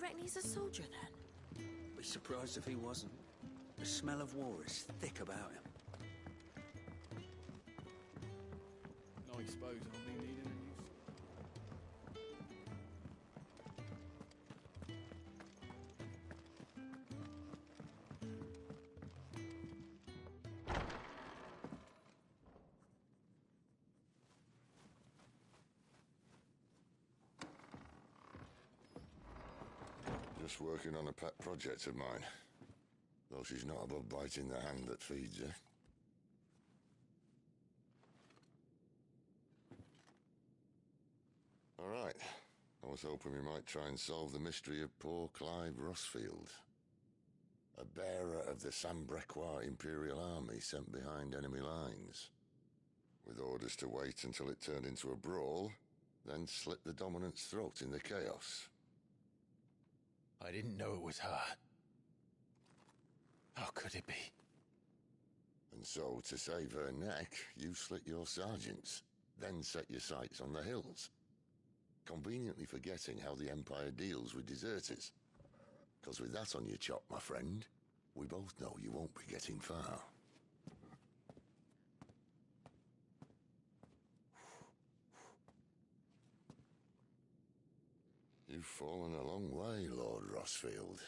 reckon he's a soldier then? Be surprised if he wasn't. The smell of war is thick about him. I suppose I'll be needing a Just working on a pet project of mine. Though she's not above biting the hand that feeds her. All right. I was hoping we might try and solve the mystery of poor Clive Rossfield. A bearer of the Sambrequois Imperial Army sent behind enemy lines. With orders to wait until it turned into a brawl, then slit the dominant's throat in the chaos. I didn't know it was her. How could it be? And so, to save her neck, you slit your sergeants, then set your sights on the hills. Conveniently forgetting how the Empire deals with deserters. Because with that on your chop, my friend, we both know you won't be getting far. You've fallen a long way, Lord Rossfield.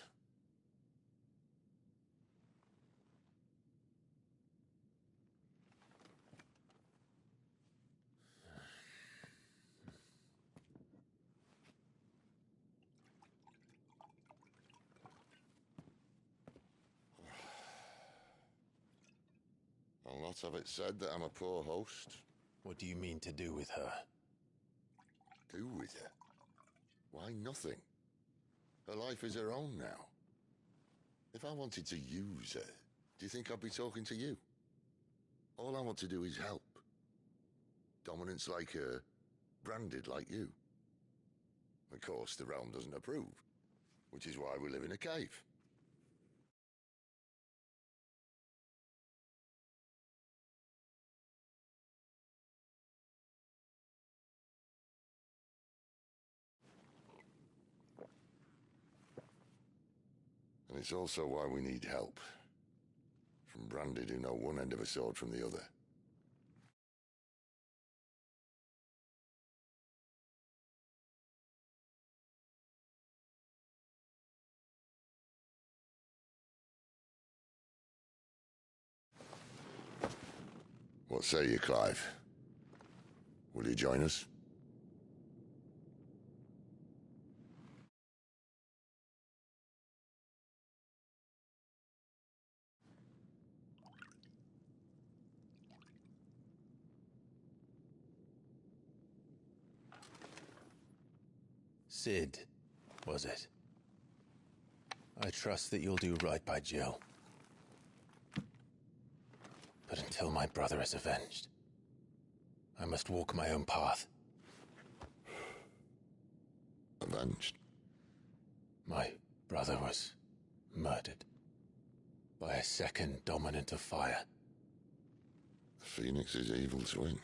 I'll not have it said that I'm a poor host. What do you mean to do with her? Do with her? Why, nothing. Her life is her own now. If I wanted to use her, do you think I'd be talking to you? All I want to do is help. Dominants like her, branded like you. Of course, the realm doesn't approve, which is why we live in a cave. And it's also why we need help. From branded who know one end of a sword from the other. What say you, Clive? Will you join us? Sid, was it? I trust that you'll do right by Jill. But until my brother is avenged, I must walk my own path. Avenged? My brother was murdered by a second dominant of fire. Phoenix's evil twin.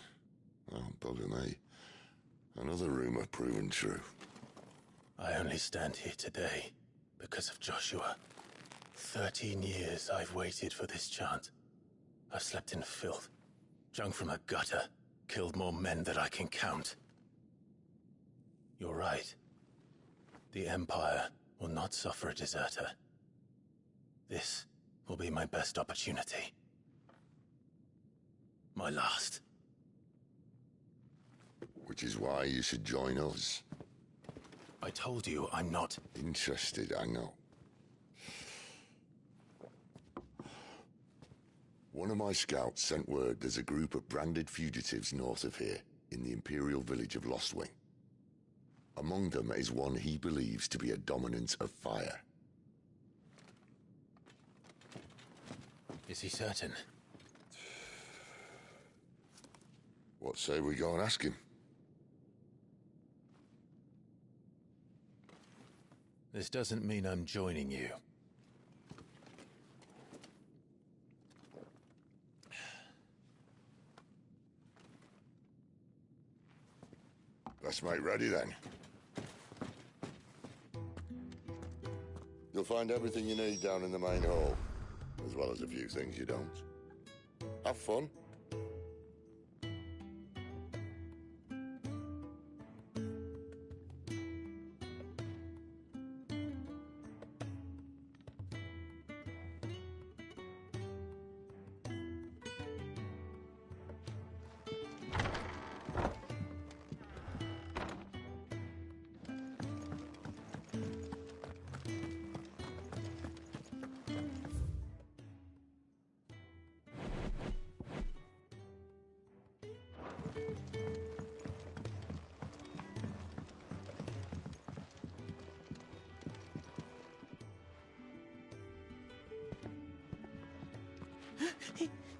Oh, bugger me. Another rumor proven true. I only stand here today because of Joshua. 13 years I've waited for this chance. I've slept in filth, drunk from a gutter, killed more men than I can count. You're right. The Empire will not suffer a deserter. This will be my best opportunity. My last. Which is why you should join us. I told you I'm not Interested, I know. One of my scouts sent word there's a group of branded fugitives north of here, in the Imperial village of Lostwing. Among them is one he believes to be a dominant of fire. Is he certain? What say we go and ask him? This doesn't mean I'm joining you. Let's make ready then. You'll find everything you need down in the main hall, as well as a few things you don't. Have fun.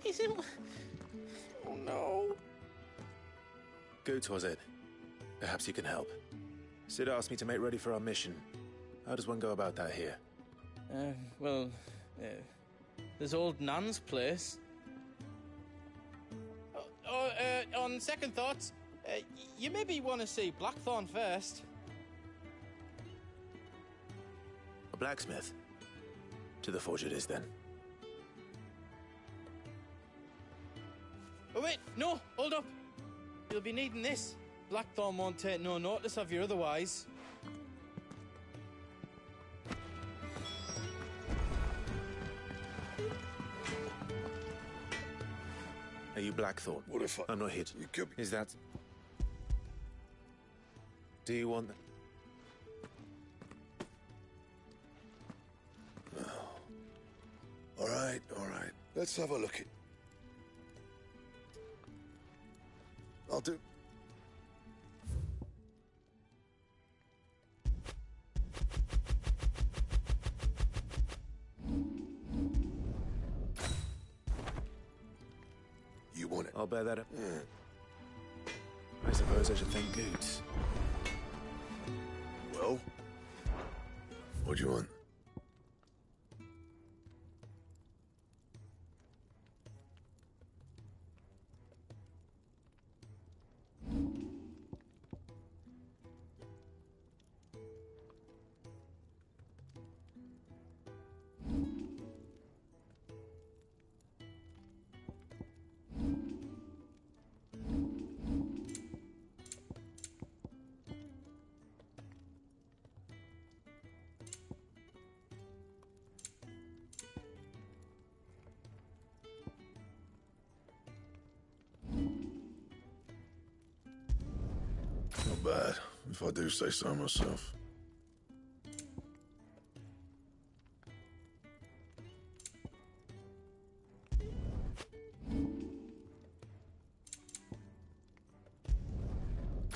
He's in... Oh, no. Goot was it? Perhaps you can help. Sid asked me to make ready for our mission. How does one go about that here? Well, there's old Nan's place. On second thoughts, you maybe want to see Blackthorn first. A blacksmith? To the forge it is, then. Oh, wait, no, hold up. You'll be needing this. Blackthorn won't take no notice of you otherwise. Are you Blackthorn? What if I'm not hit. You could be. Is that... Do you want... All right. Let's have a look at... I'll do... You want it? I'll bear that up. Yeah. I suppose I should thank Goot. Well? What do you want? Not bad, if I do say so myself.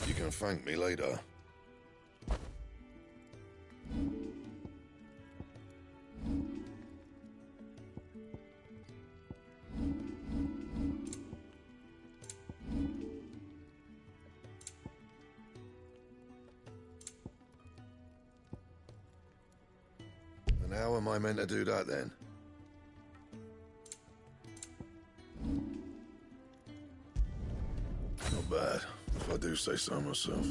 You can thank me later. And how am I meant to do that then? Not bad, if I do say so myself.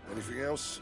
Anything else?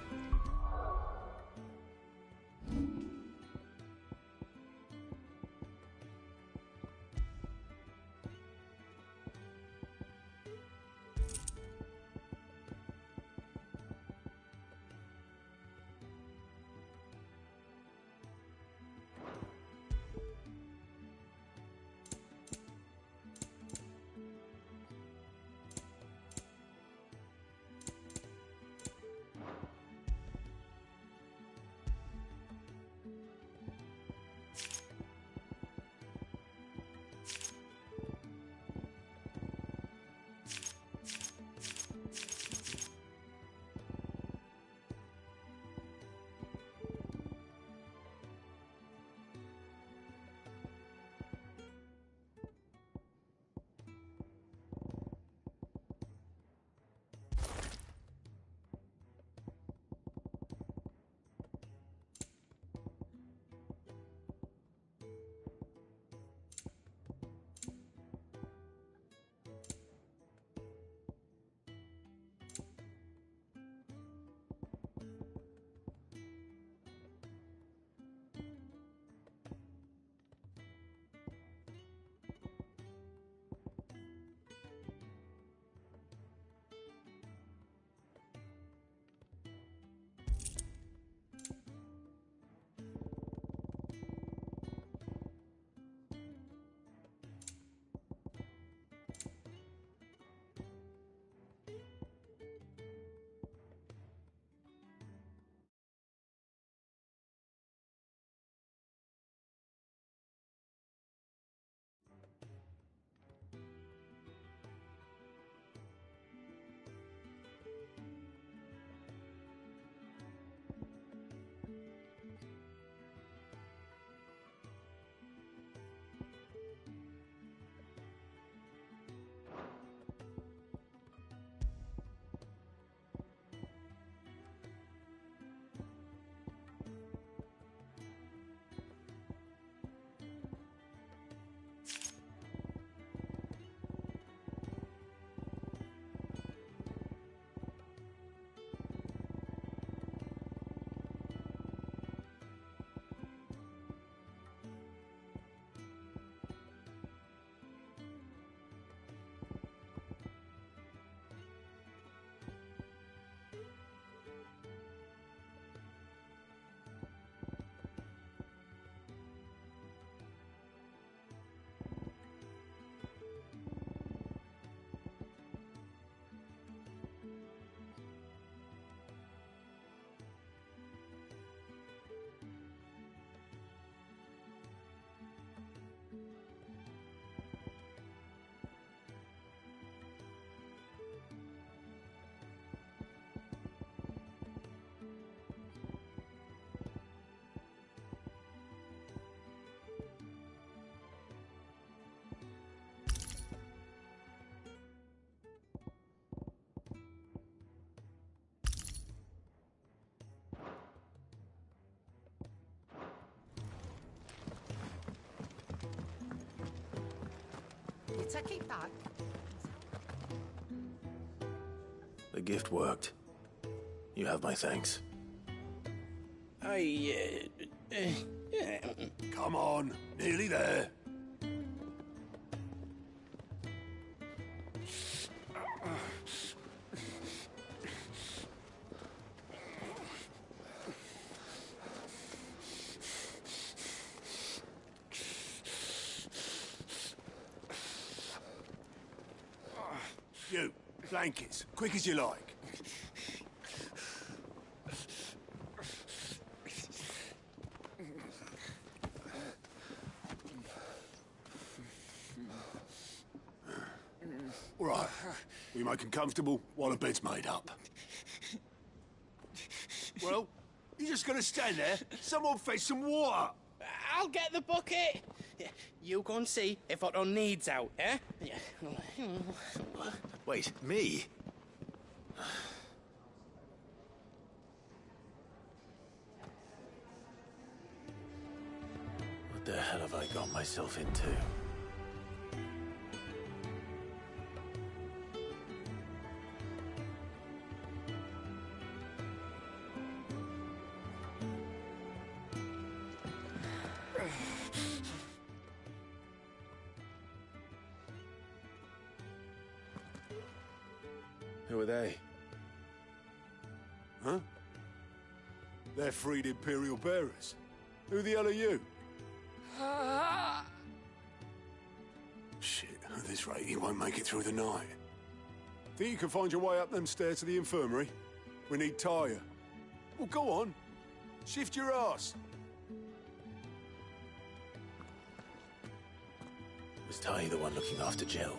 take it back. The gift worked. You have my thanks. Come on, nearly there. You, blankets, quick as you like. All right, we make them comfortable while the bed's made up. Well, you just gonna stand there? Someone fetch some water. I'll get the bucket. You go and see if Otto needs out, eh? Wait, me? What the hell have I got myself into? Who are they? Huh? They're freed Imperial bearers. Who the hell are you? Shit, at this rate, you won't make it through the night. Think you can find your way up them stairs to the infirmary? We need Tyre. Well, go on. Shift your ass. Was Ty the one looking after Jill?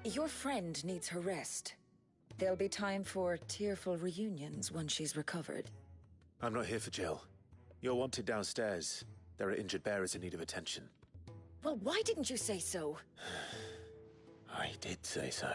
Your friend needs her rest. There'll be time for tearful reunions once she's recovered. I'm not here for Jill. You're wanted downstairs. There are injured bearers in need of attention. Well, why didn't you say so? I did say so.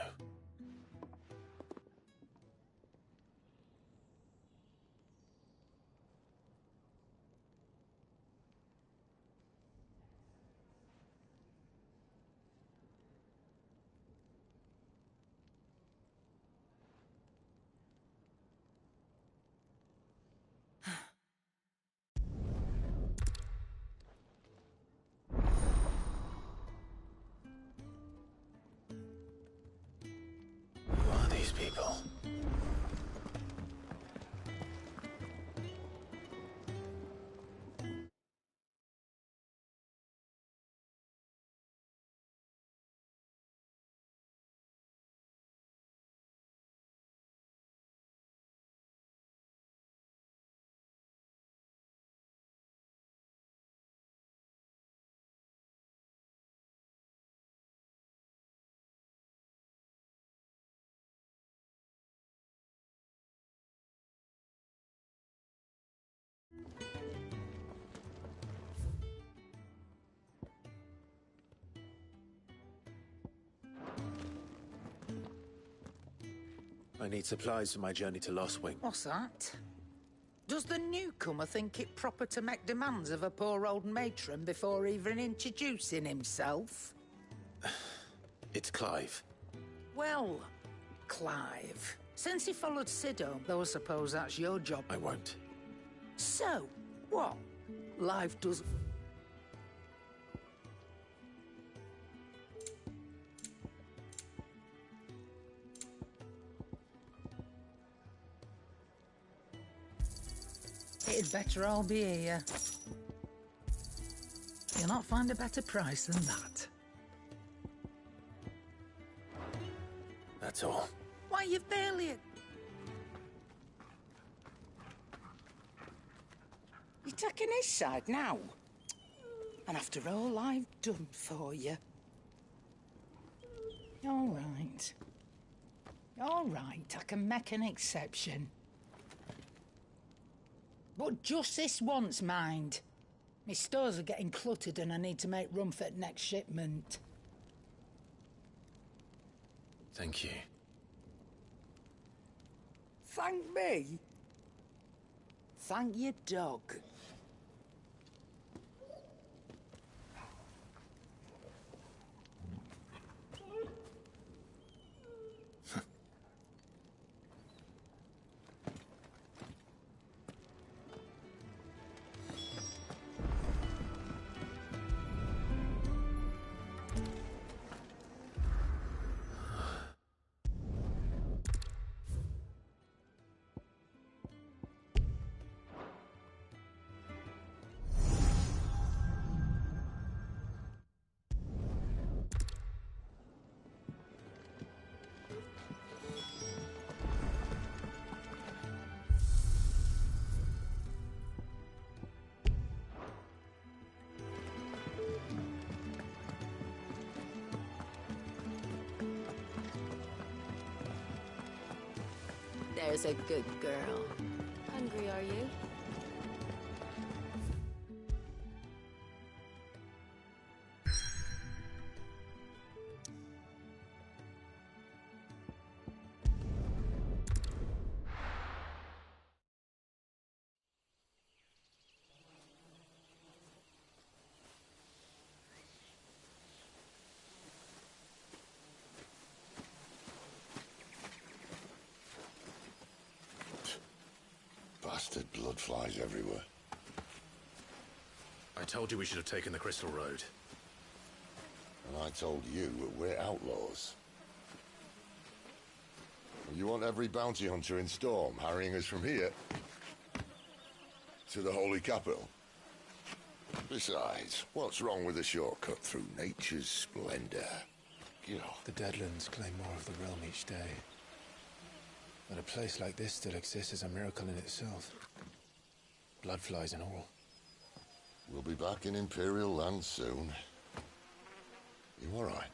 Who are these people? I need supplies for my journey to Lost Wing. What's that? Does the newcomer think it proper to make demands of a poor old matron before even introducing himself? It's Clive. Well, Clive, since he followed Sid home, though I suppose that's your job. I won't. So, what? Life does... It'd better all be here. You'll not find a better price than that. That's all. Why, you've barely... You're taking his side now? And after all I've done for you? All right. All right, I can make an exception. But just this once, mind. My stores are getting cluttered and I need to make room for the next shipment. Thank you. Thank me? Thank your dog. There's a good girl. Hungry, are you? Bastard blood flies everywhere. I told you we should have taken the Crystal Road. And I told you that we're outlaws. You want every bounty hunter in Storm harrying us from here to the Holy Capital? Besides, what's wrong with a shortcut through nature's splendor? The Deadlands claim more of the realm each day. But a place like this still exists is a miracle in itself. Bloodflies and all. We'll be back in Imperial land soon. You all right?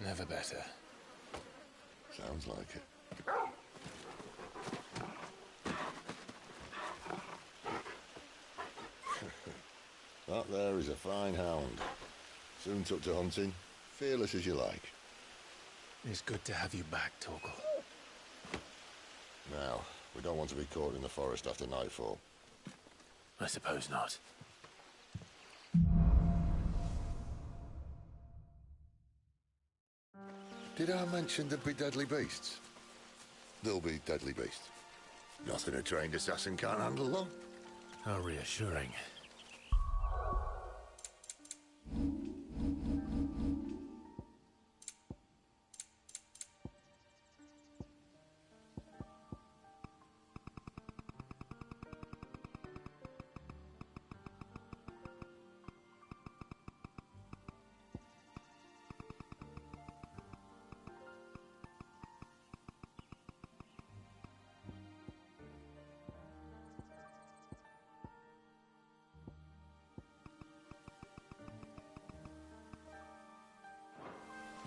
Never better. Sounds like it. That there is a fine hound. Soon took to hunting. Fearless as you like. It's good to have you back, Torgal. Now, we don't want to be caught in the forest after nightfall. I suppose not. Did I mention there'd be deadly beasts? There'll be deadly beasts. Nothing a trained assassin can't handle, though. How reassuring.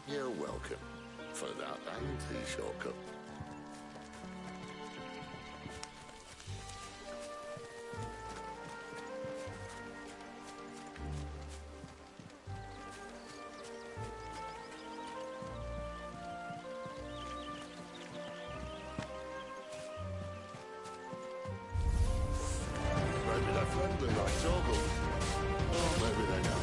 You're welcome for that and the shortcut. Maybe they're friendly like Torgal. Or maybe they're not.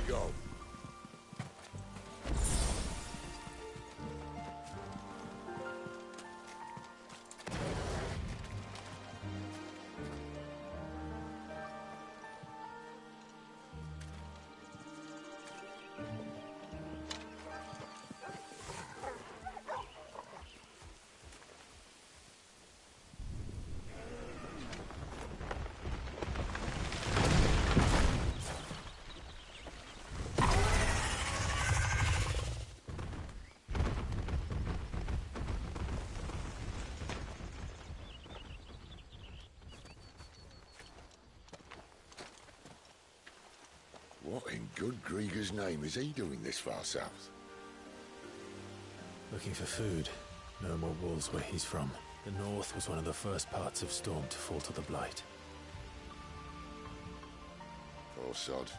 go. What in good Grieger's name is he doing this far south? Looking for food. No more wolves where he's from. The north was one of the first parts of Storm to fall to the Blight. Poor sod.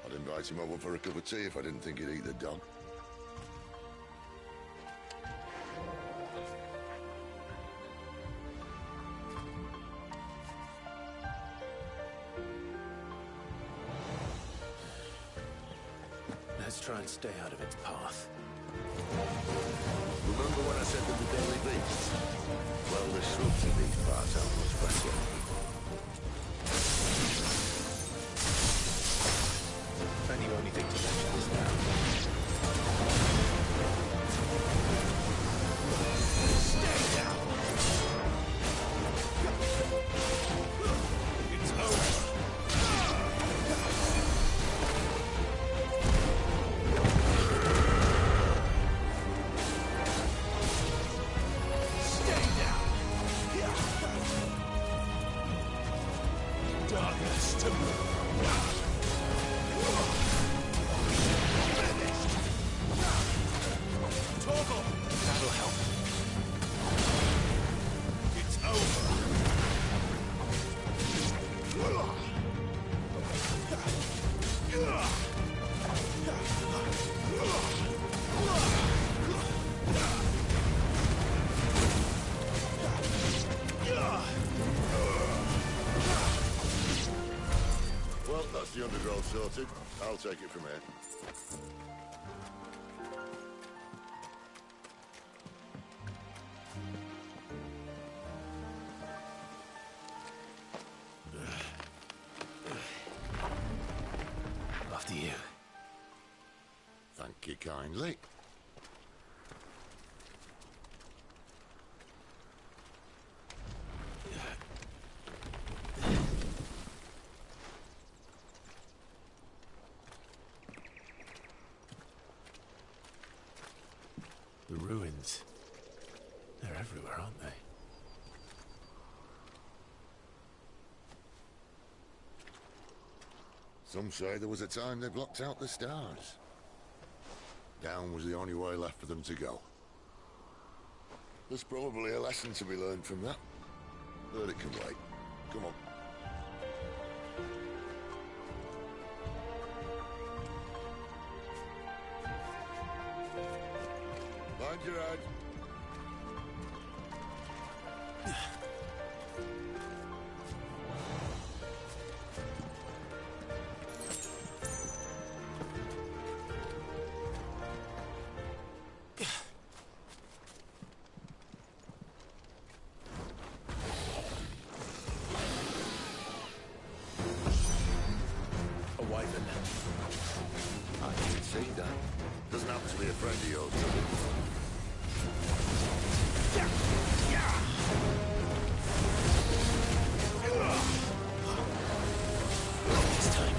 I'd invite him over for a cup of tea if I didn't think he'd eat the dog. Let's try and stay out of its path. Remember when I said there were deadly beasts? Well, the shrubs in these parts aren't much better. And you only think to mention this now. Stay down! It's over. Well, that's the undergrowth sorted. I'll take it from here. After you. Thank you kindly. The ruins. They're everywhere, aren't they? Some say there was a time they blocked out the stars. Down was the only way left for them to go. There's probably a lesson to be learned from that. But it can wait. Come on. Mind your head. A wyvern. I can see that. Doesn't happen to be a friend of yours, does it? This time.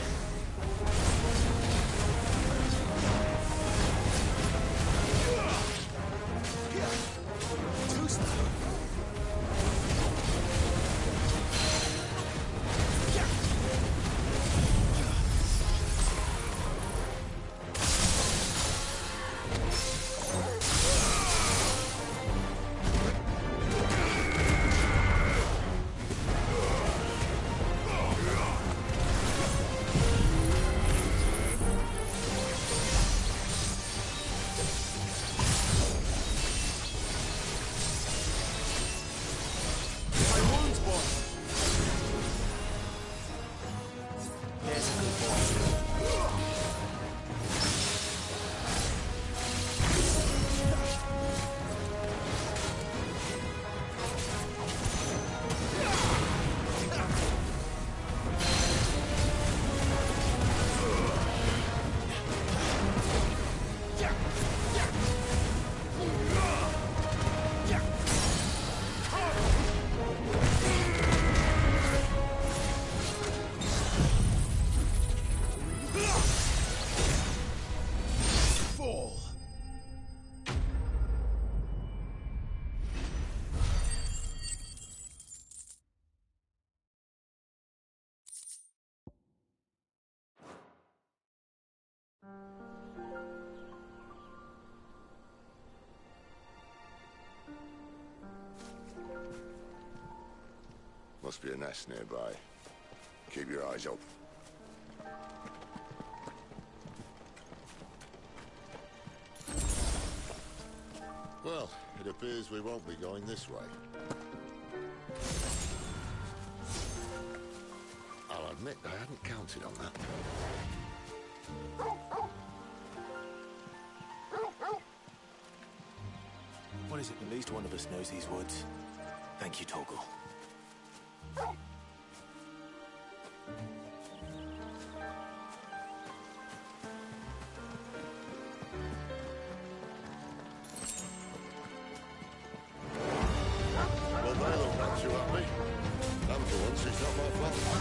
Too slow. Must be a nest nearby. Keep your eyes open. Well, it appears we won't be going this way. I'll admit I hadn't counted on that. What is it? At least one of us knows these woods. Thank you, Torgal. Well, they look not too happy. And for once, it's not my fault.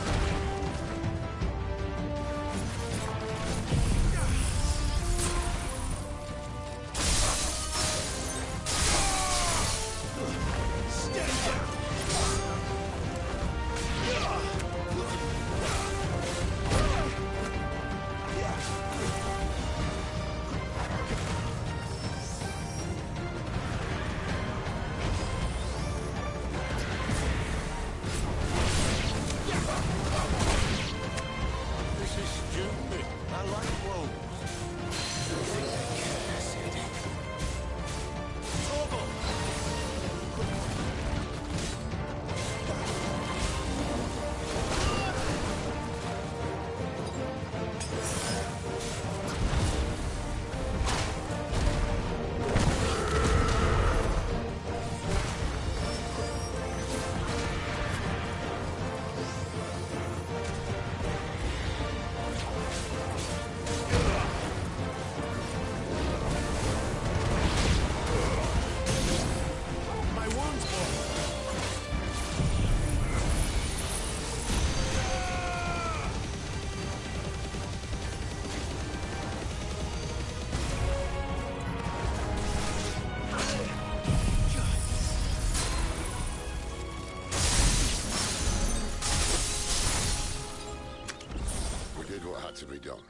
To be done.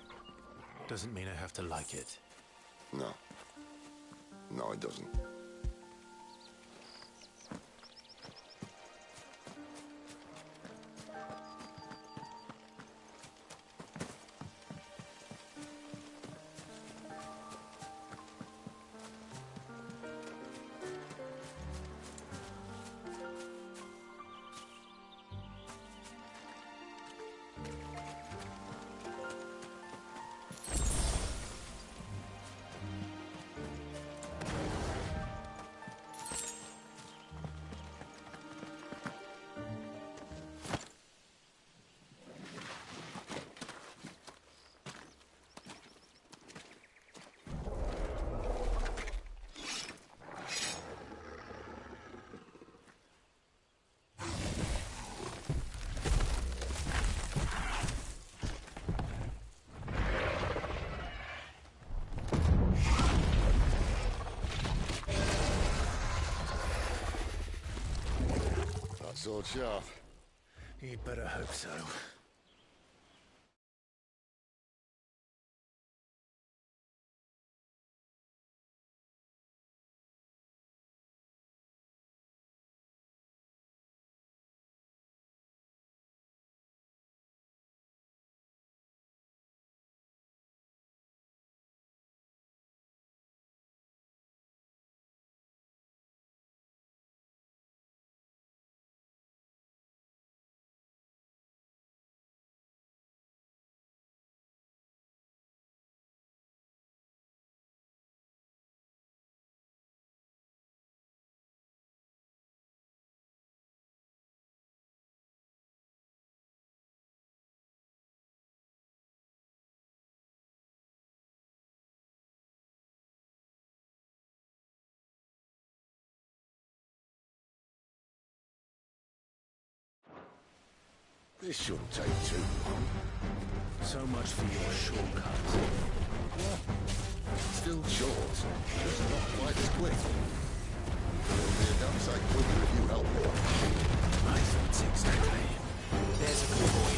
Doesn't mean I have to like it. No. No, it doesn't. Sword sharp. You'd better hope so. This shouldn't take too long. So much for your shortcut. Still short, just not quite as quick. It'll be a damn sight quicker if you help me. My thoughts exactly. There's a good boy.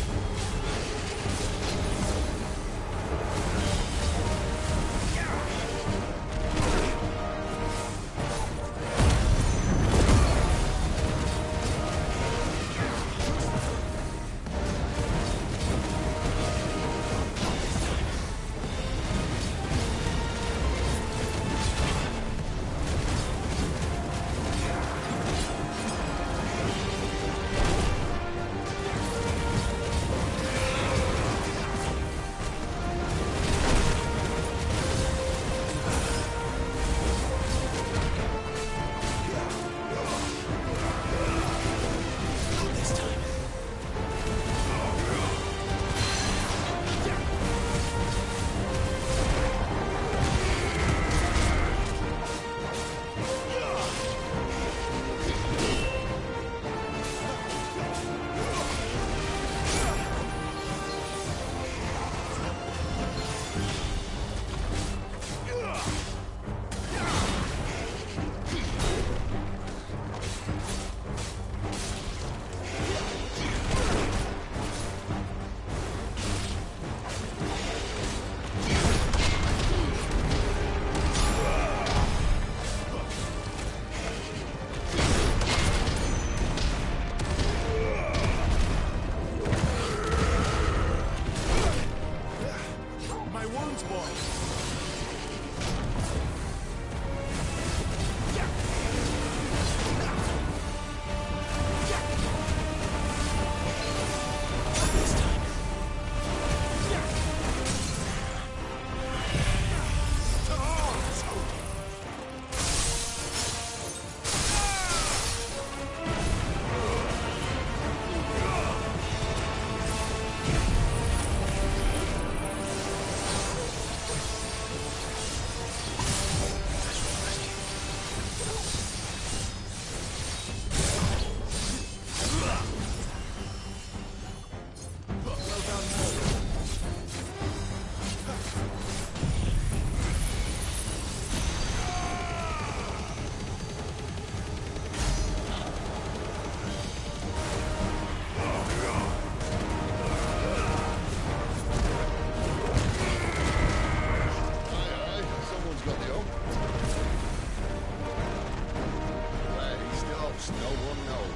else no one knows.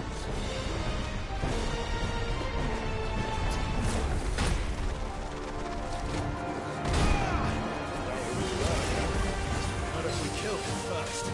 Not if we kill him first.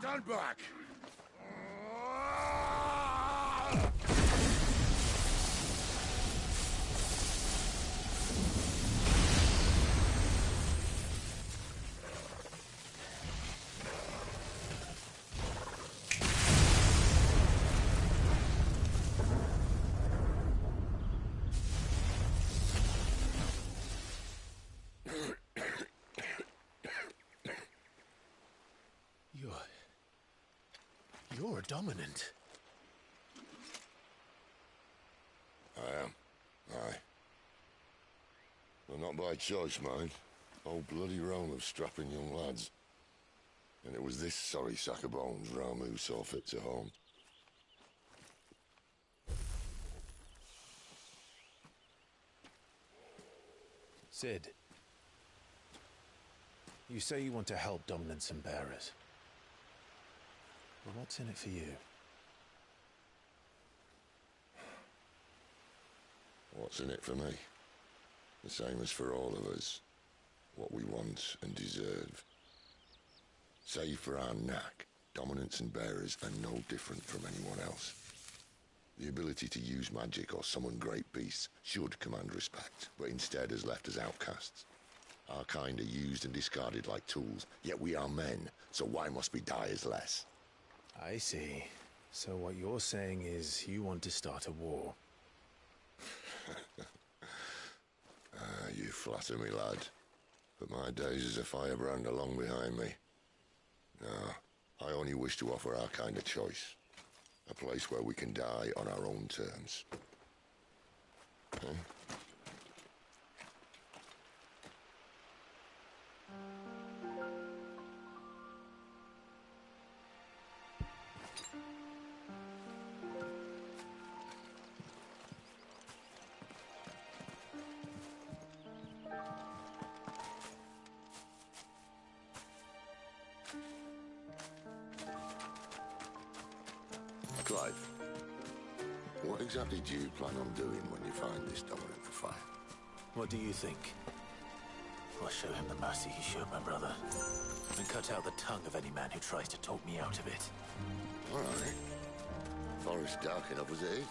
Stand back! You're dominant. I am. Aye. Well, not by choice, mind. Whole bloody realm of strapping young lads. And it was this sorry sack of bones Ramu saw fit to home. Sid, you say you want to help dominants and bearers. But what's in it for you? What's in it for me? The same as for all of us. What we want and deserve. Save for our knack, dominants and bearers are no different from anyone else. The ability to use magic or summon great beasts should command respect, but instead has left us outcasts. Our kind are used and discarded like tools, yet we are men, so why must we die as less? I see. So what you're saying is you want to start a war. You flatter me, lad. But my days as a firebrand are long behind me. No, I only wish to offer our kind a choice. A place where we can die on our own terms. Huh? Clive, what exactly do you plan on doing when you find this dominant for fire? What do you think? I'll show him the mercy he showed my brother, and cut out the tongue of any man who tries to talk me out of it. All right. forest dark enough as it is.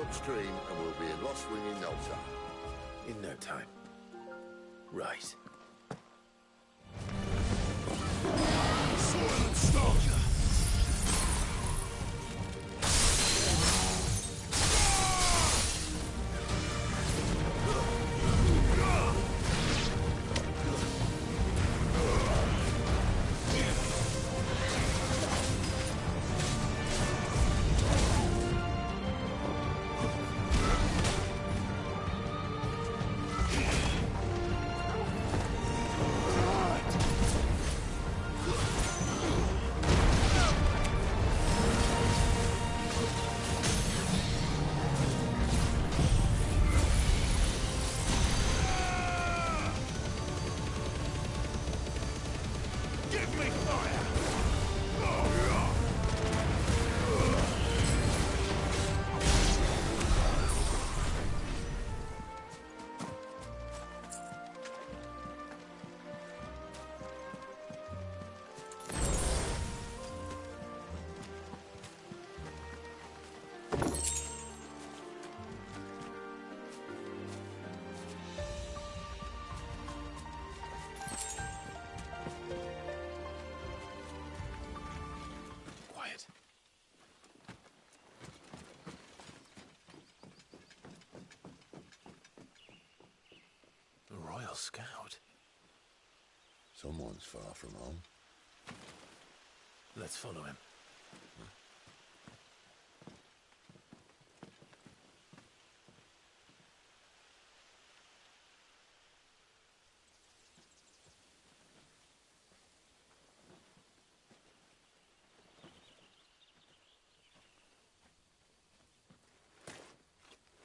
Upstream, and we'll be in Lost Wing in no time. In no time. Right. Silent stop! Scout. Someone's far from home. Let's follow him.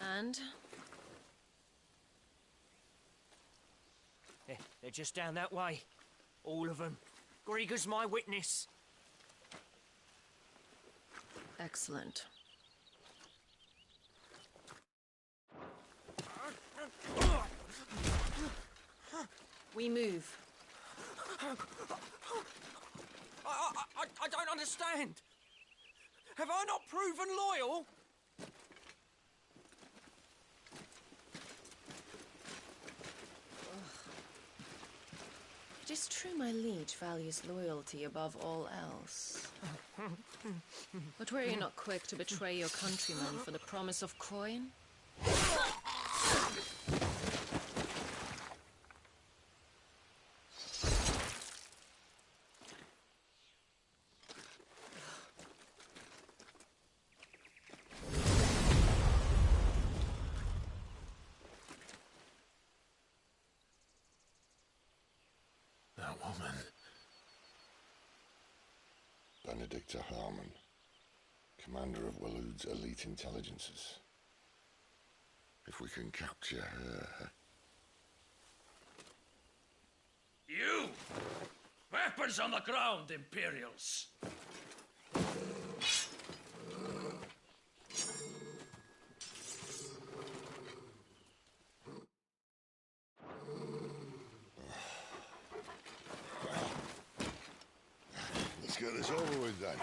And? They're just down that way. All of them. Grieger's my witness. Excellent. We move. I don't understand. Have I not proven loyal? It is true my liege values loyalty above all else. But were you not quick to betray your countrymen for the promise of coin? Benedicta Harmon, Commander of Waloed's elite intelligences. If we can capture her... You! Weapons on the ground, Imperials! Let's get this over with then.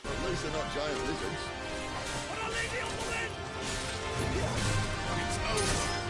At least they're not giant lizards. Put a lady on the wind! It's over!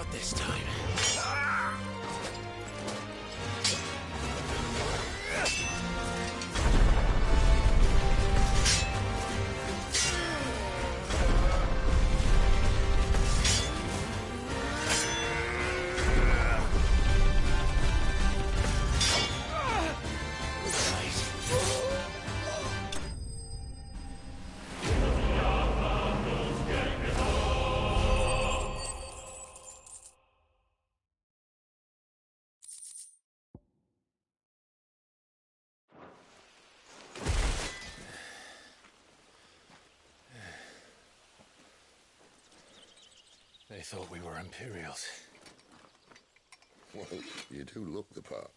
Not this time. They thought we were Imperials. Well, you do look the part.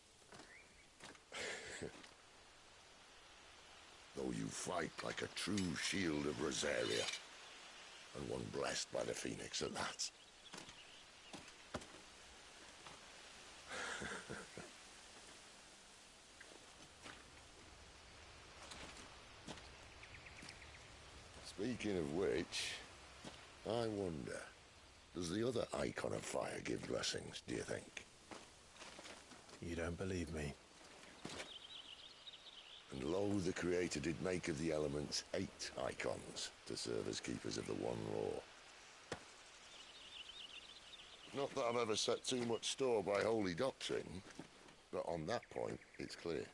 Though you fight like a true shield of Rosaria, and one blessed by the Phoenix at that. Speaking of which, I wonder, does the other icon of fire give blessings, do you think? You don't believe me? And lo, the Creator did make of the elements 8 icons to serve as keepers of the one law. Not that I've ever set too much store by holy doctrine, but on that point, it's clear.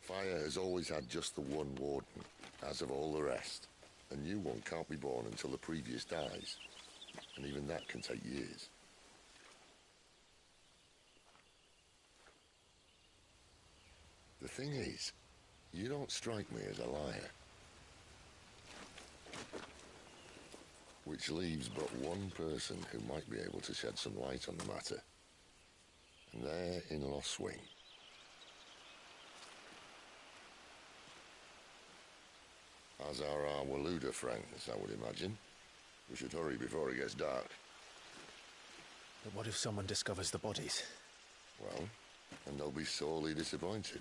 Fire has always had just the one warden, as of all the rest. A new one can't be born until the previous dies, and even that can take years. The thing is, you don't strike me as a liar. Which leaves but one person who might be able to shed some light on the matter. And they're in Lost Swing. As are our Waluda friends, I would imagine. We should hurry before it gets dark. But what if someone discovers the bodies? Well, and they'll be sorely disappointed.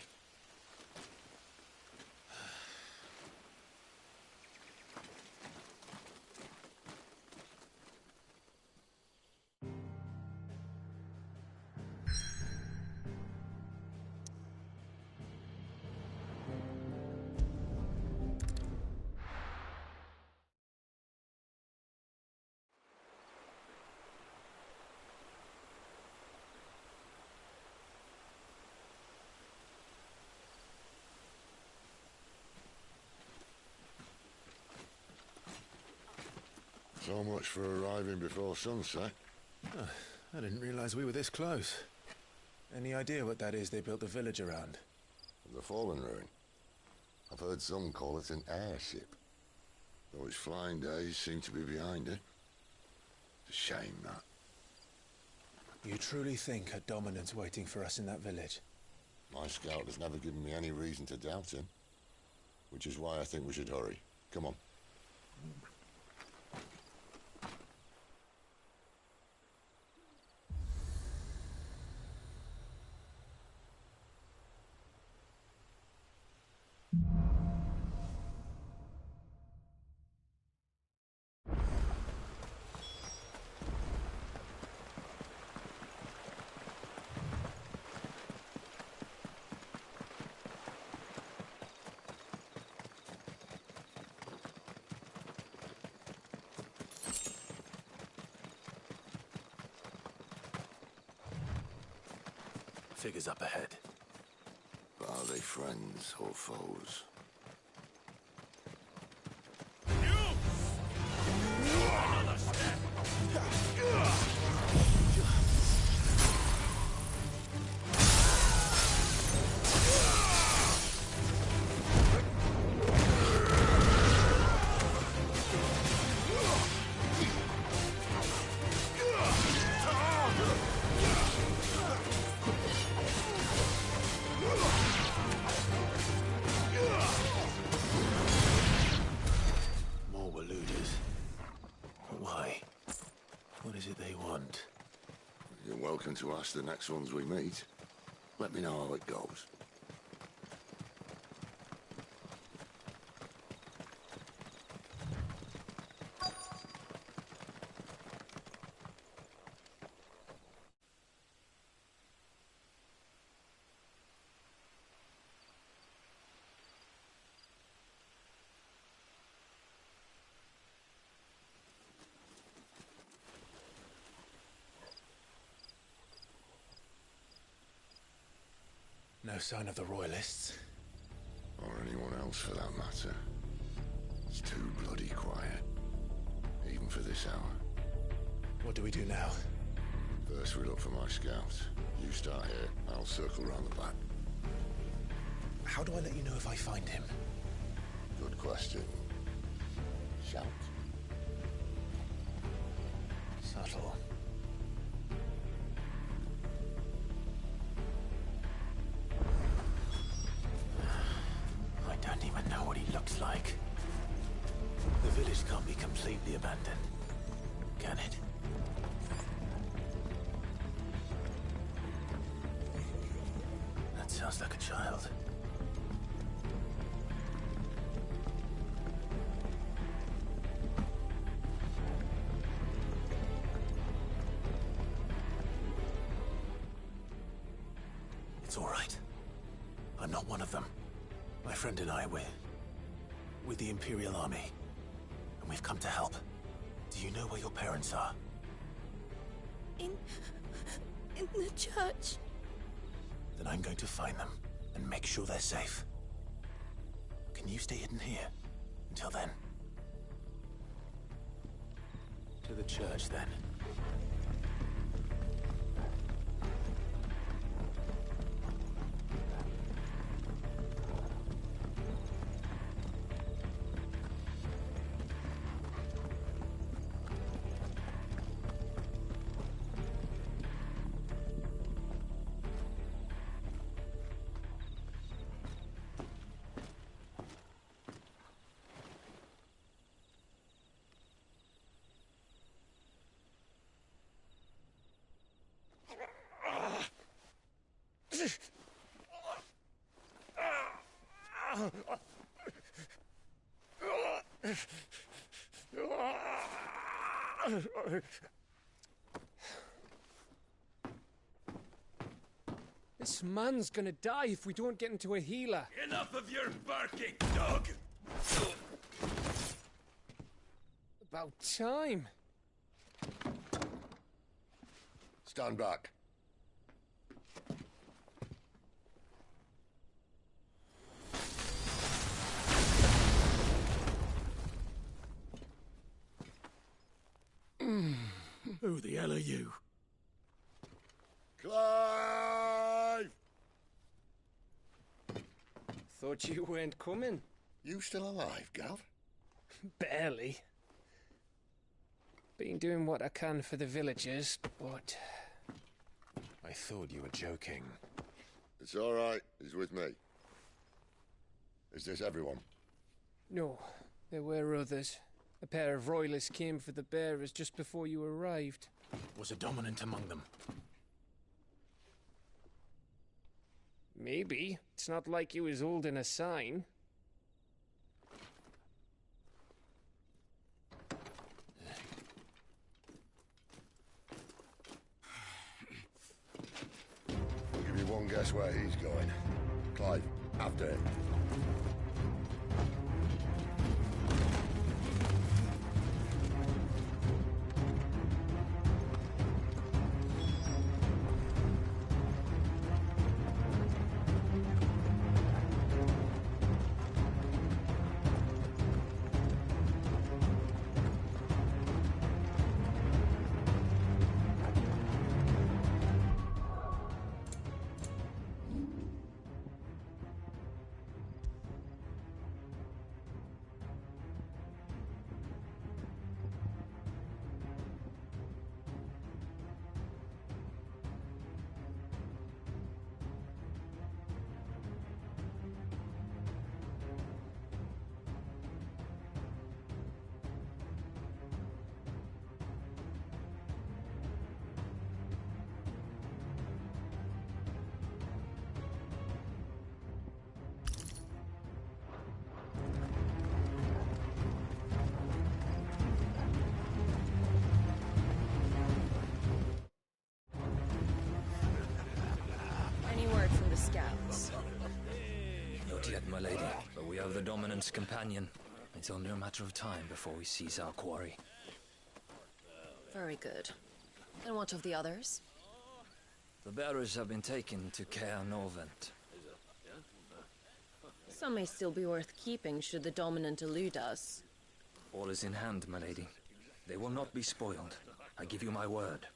So much for arriving before sunset. Oh, I didn't realize we were this close. Any idea what that is they built the village around? The Fallen Ruin. I've heard some call it an airship. Though its flying days seem to be behind it. It's a shame, that. You truly think a dominant's waiting for us in that village? My scout has never given me any reason to doubt him. Which is why I think we should hurry. Come on. Figures up ahead. Are they friends or foes? Another step! More Waludas. But why? What is it they want? You're welcome to ask the next ones we meet. Let me know how it goes. No sign of the Royalists. Or anyone else for that matter. It's too bloody quiet. Even for this hour. What do we do now? First we look for my scouts. You start here, I'll circle round the back. How do I let you know if I find him? Good question. Shout? Subtle. I don't even know what he looks like. The village can't be completely abandoned, can it? That sounds like a child. It's all right. I'm not one of them. My friend and I, we're with the Imperial Army. And we've come to help. Do you know where your parents are? In the church. Then I'm going to find them and make sure they're safe. Can you stay hidden here until then? To the church, then. This man's gonna die if we don't get into a healer. Enough of your barking, dog! About time. Stand back. Who the hell are you? Clive! Thought you weren't coming. You still alive, Gav? Barely. Been doing what I can for the villagers, but... I thought you were joking. It's all right. He's with me. Is this everyone? No, there were others. A pair of royalists came for the bearers just before you arrived. Was a dominant among them? Maybe. It's not like he was holding a sign. I'll give you one guess where he's going. Clive, after him. Not yet, my lady, but we have the Dominant's companion. It's only a matter of time before we seize our quarry. Very good. And what of the others? The bearers have been taken to Caer Norvent. Some may still be worth keeping should the dominant elude us. All is in hand, my lady. They will not be spoiled. I give you my word.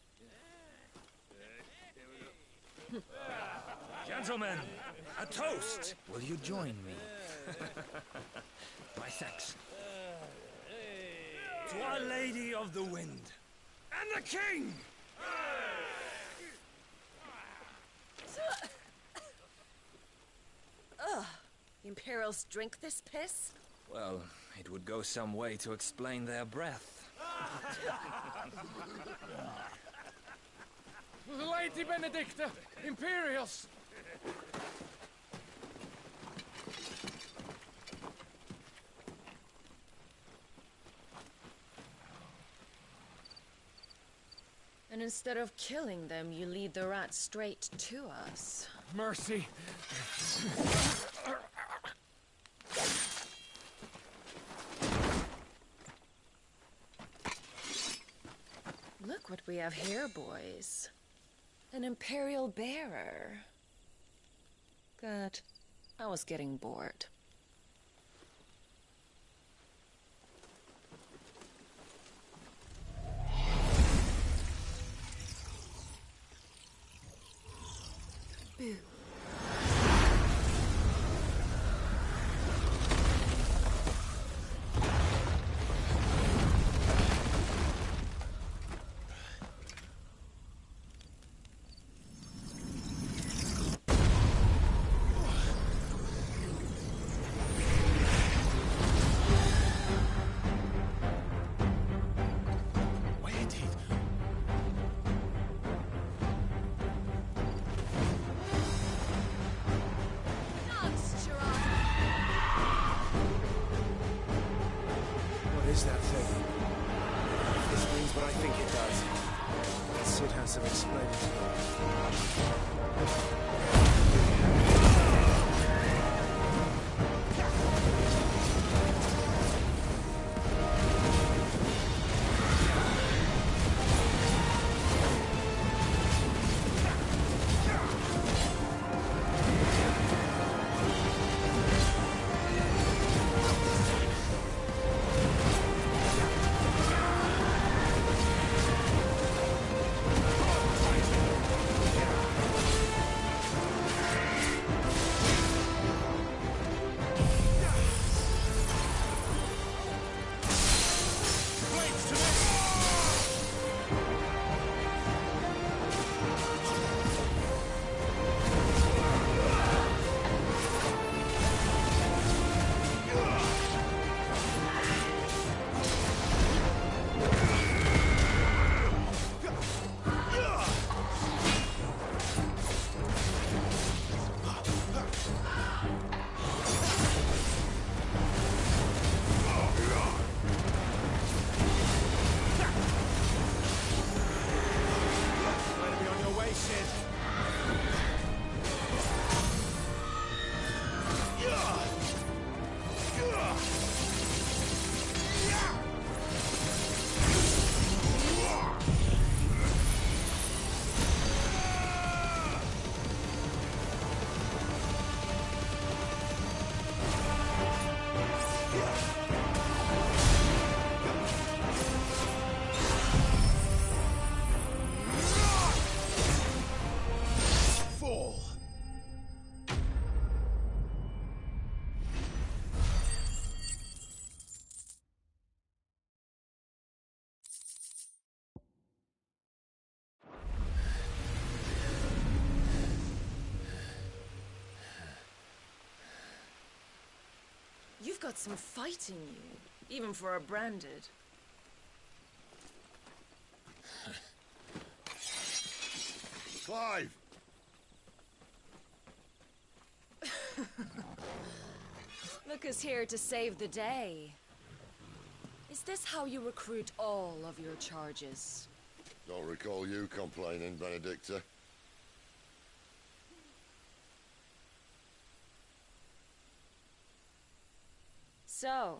Gentlemen, a toast! Will you join me? My thanks. To Our Lady of the Wind. And the King! Ugh. The Imperials drink this piss? Well, it would go some way to explain their breath. Lady Benedicta! Imperials! And instead of killing them, you lead the rats straight to us. Mercy! Look what we have here, boys. An Imperial bearer. Good. I was getting bored. Boo. What is that thing? If this means what I think it does, Sid has some explaining You've got some fight in you, even for a branded. Clive! Look who's here to save the day. Is this how you recruit all of your charges? Don't recall you complaining, Benedicta. So,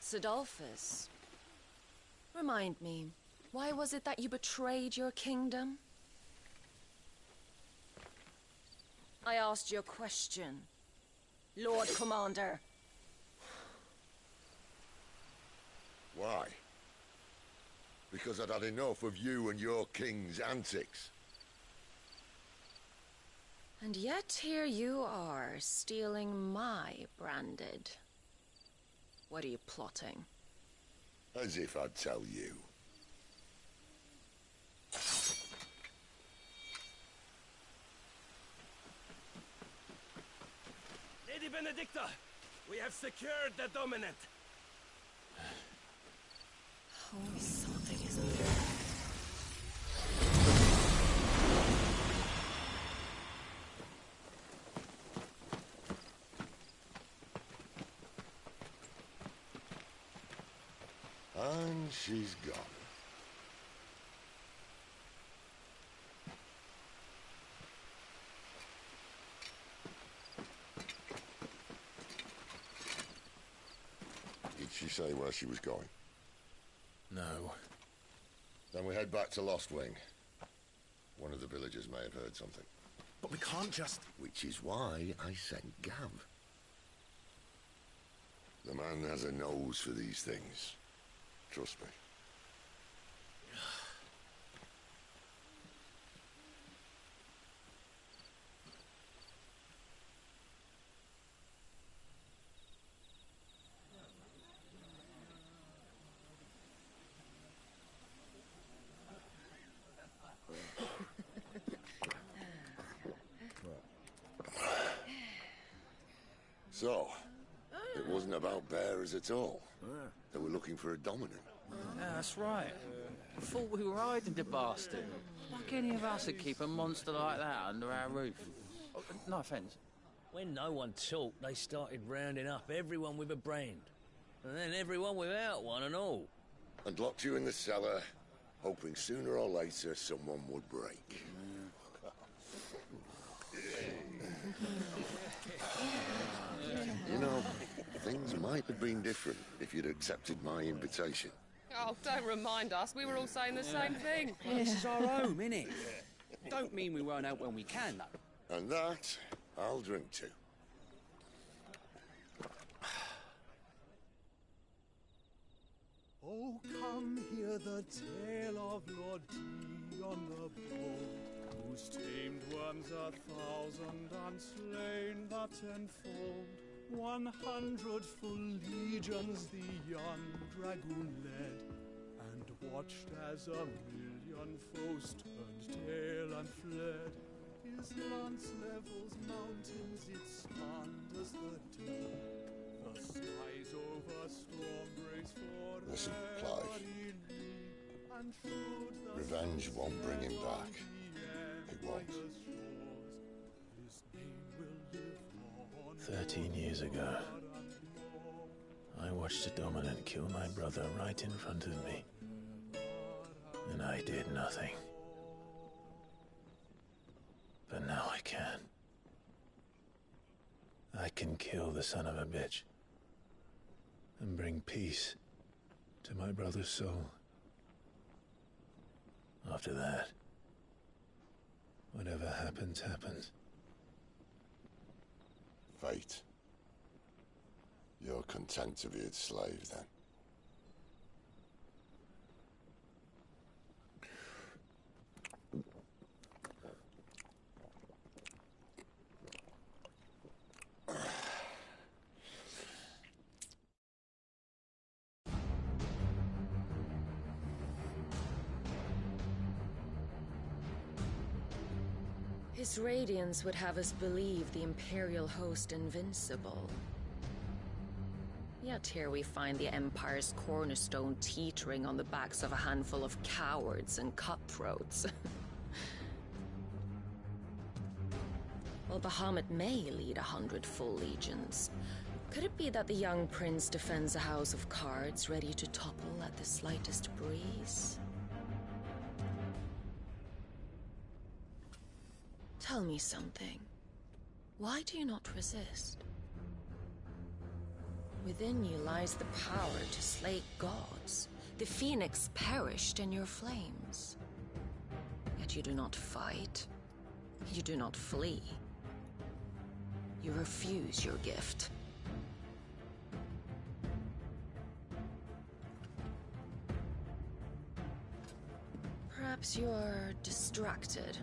Sidolphus, remind me, why was it that you betrayed your kingdom? I asked you a question. Lord Commander. Why? Because I'd had enough of you and your king's antics. And yet here you are, stealing my branded. What are you plotting? As if I'd tell you. Lady Benedicta, we have secured the dominant. Oh, something isn't there. And she's gone. Did she say where she was going? No. Then we head back to Lost Wing. One of the villagers may have heard something. But we can't just... Which is why I sent Gav. The man has a nose for these things. Trust me. So, it wasn't about bearers at all. They were looking for a dominant. Yeah, that's right. I thought we were hiding the bastard. Like any of us would keep a monster like that under our roof. Oh, no offence. When no one talked, they started rounding up everyone with a brand. And then everyone without one and all. And locked you in the cellar, hoping sooner or later someone would break. You know, things might have been different if you'd accepted my invitation. Oh, don't remind us. We were all saying the same thing. Well, this is our home, innit? Don't mean we won't out when we can, though. And that, I'll drink to. Oh, come hear the tale of Lord Dion the Bold, whose tamed ones 1,000 and slain the tenfold. 100 full legions the young dragoon led, and watched as 1,000,000 foes turned tail and fled. His lance levels mountains, it slanders the dead. The skies over storm breaks for Listen, Clive. Revenge won't bring him back. It won't. 13 years ago, I watched a dominant kill my brother right in front of me. And I did nothing. But now I can. I can kill the son of a bitch. And bring peace to my brother's soul. After that, whatever happens, happens. Fate. You're content to be its slave, then? His radiance would have us believe the Imperial host invincible. Yet here we find the Empire's cornerstone teetering on the backs of a handful of cowards and cutthroats. While Bahamut may lead 100 full legions, could it be that the young prince defends a house of cards ready to topple at the slightest breeze? Tell me something. Why do you not resist? Within you lies the power to slay gods. The phoenix perished in your flames. Yet you do not fight. You do not flee. You refuse your gift. Perhaps you're distracted.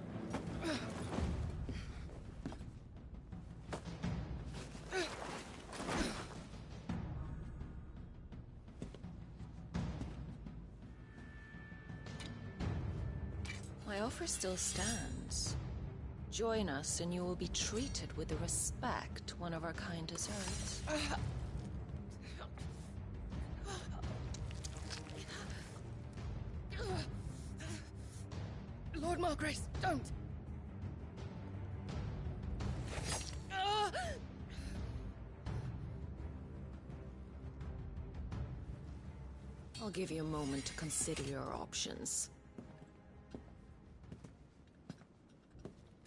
My offer still stands. Join us and you will be treated with the respect one of our kind deserves. Lord Margrace, don't! I'll give you a moment to consider your options.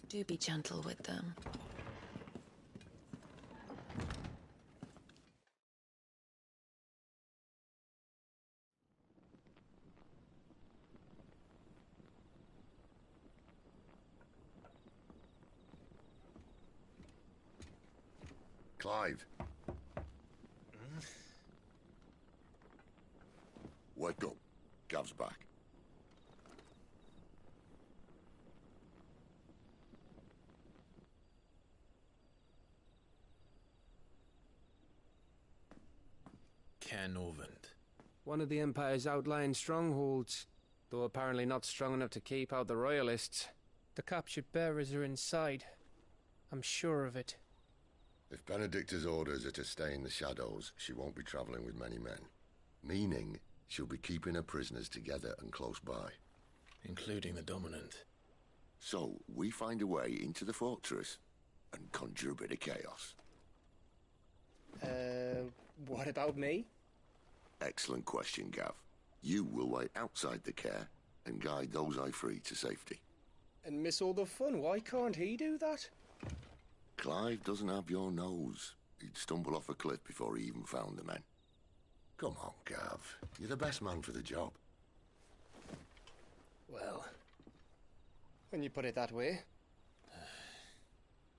Do be gentle with them. Clive. Wake up. Gav's back. Cairnorvand. One of the Empire's outlying strongholds, though apparently not strong enough to keep out the Royalists. The captured bearers are inside. I'm sure of it. If Benedicta's orders are to stay in the shadows, she won't be travelling with many men. Meaning, she'll be keeping her prisoners together and close by. Including the Dominant. So, we find a way into the fortress and conjure a bit of chaos. What about me? Excellent question, Gav. You will wait outside the care and guide those I free to safety. And miss all the fun. Why can't he do that? Clive doesn't have your nose. He'd stumble off a cliff before he even found the men. Come on, Gav. You're the best man for the job. Well, when you put it that way.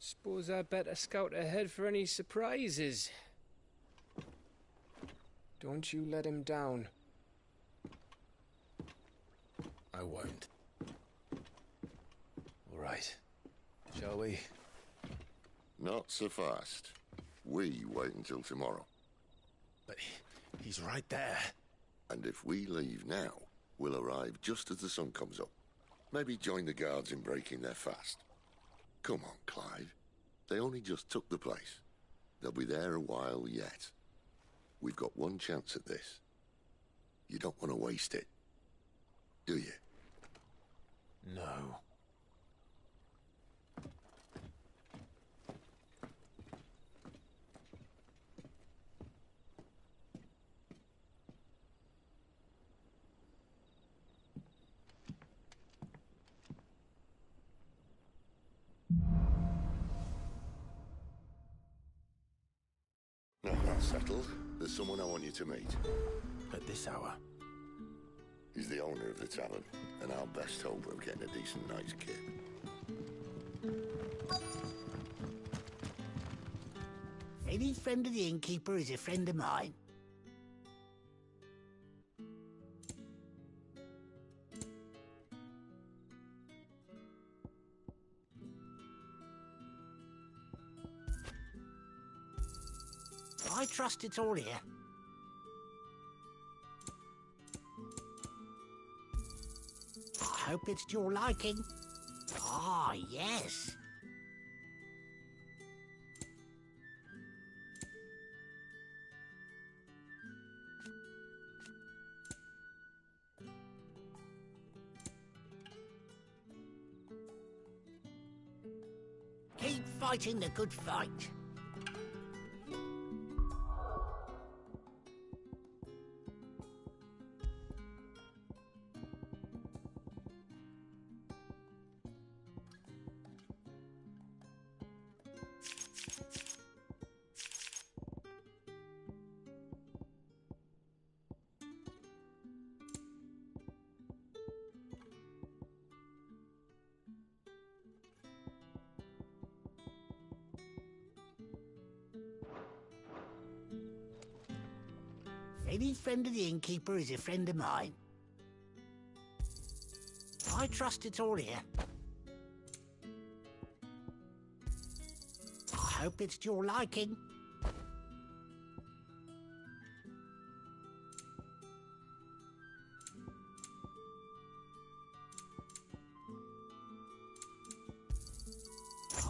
Suppose I'd better scout ahead for any surprises. Don't you let him down. I won't. All right. Shall we? Not so fast. We wait until tomorrow. But he's right there. And if we leave now, we'll arrive just as the sun comes up. Maybe join the guards in breaking their fast. Come on, Clive. They only just took the place. They'll be there a while yet. We've got one chance at this. You don't want to waste it, do you? No. No, that's settled. There's someone I want you to meet. At this hour? He's the owner of the tavern, and our best hope of getting a decent night's kit. Any friend of the innkeeper is a friend of mine. I trust it's all here. I hope it's to your liking. Ah, yes. Keep fighting the good fight. Any friend of the innkeeper is a friend of mine. I trust it's all here. I hope it's to your liking.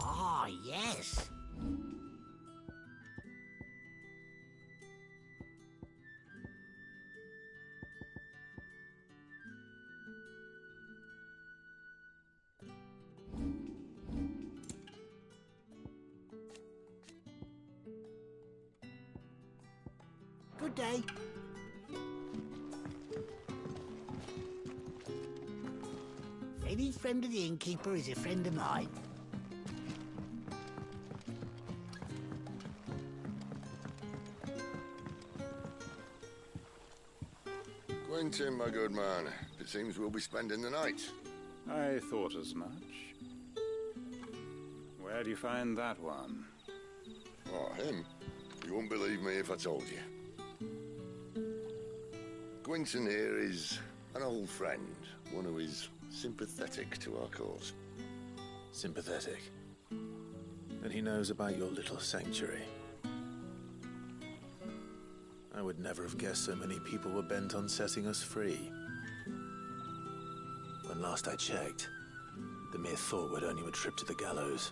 Ah, yes. Good day. Any friend of the innkeeper is a friend of mine. Quentin, my good man. It seems we'll be spending the night. I thought as much. Where do you find that one? Oh, him? You wouldn't believe me if I told you. Quentin here is an old friend, one who is sympathetic to our cause. Sympathetic? And he knows about your little sanctuary. I would never have guessed so many people were bent on setting us free. When last I checked, the mere thought would earn you a trip to the gallows.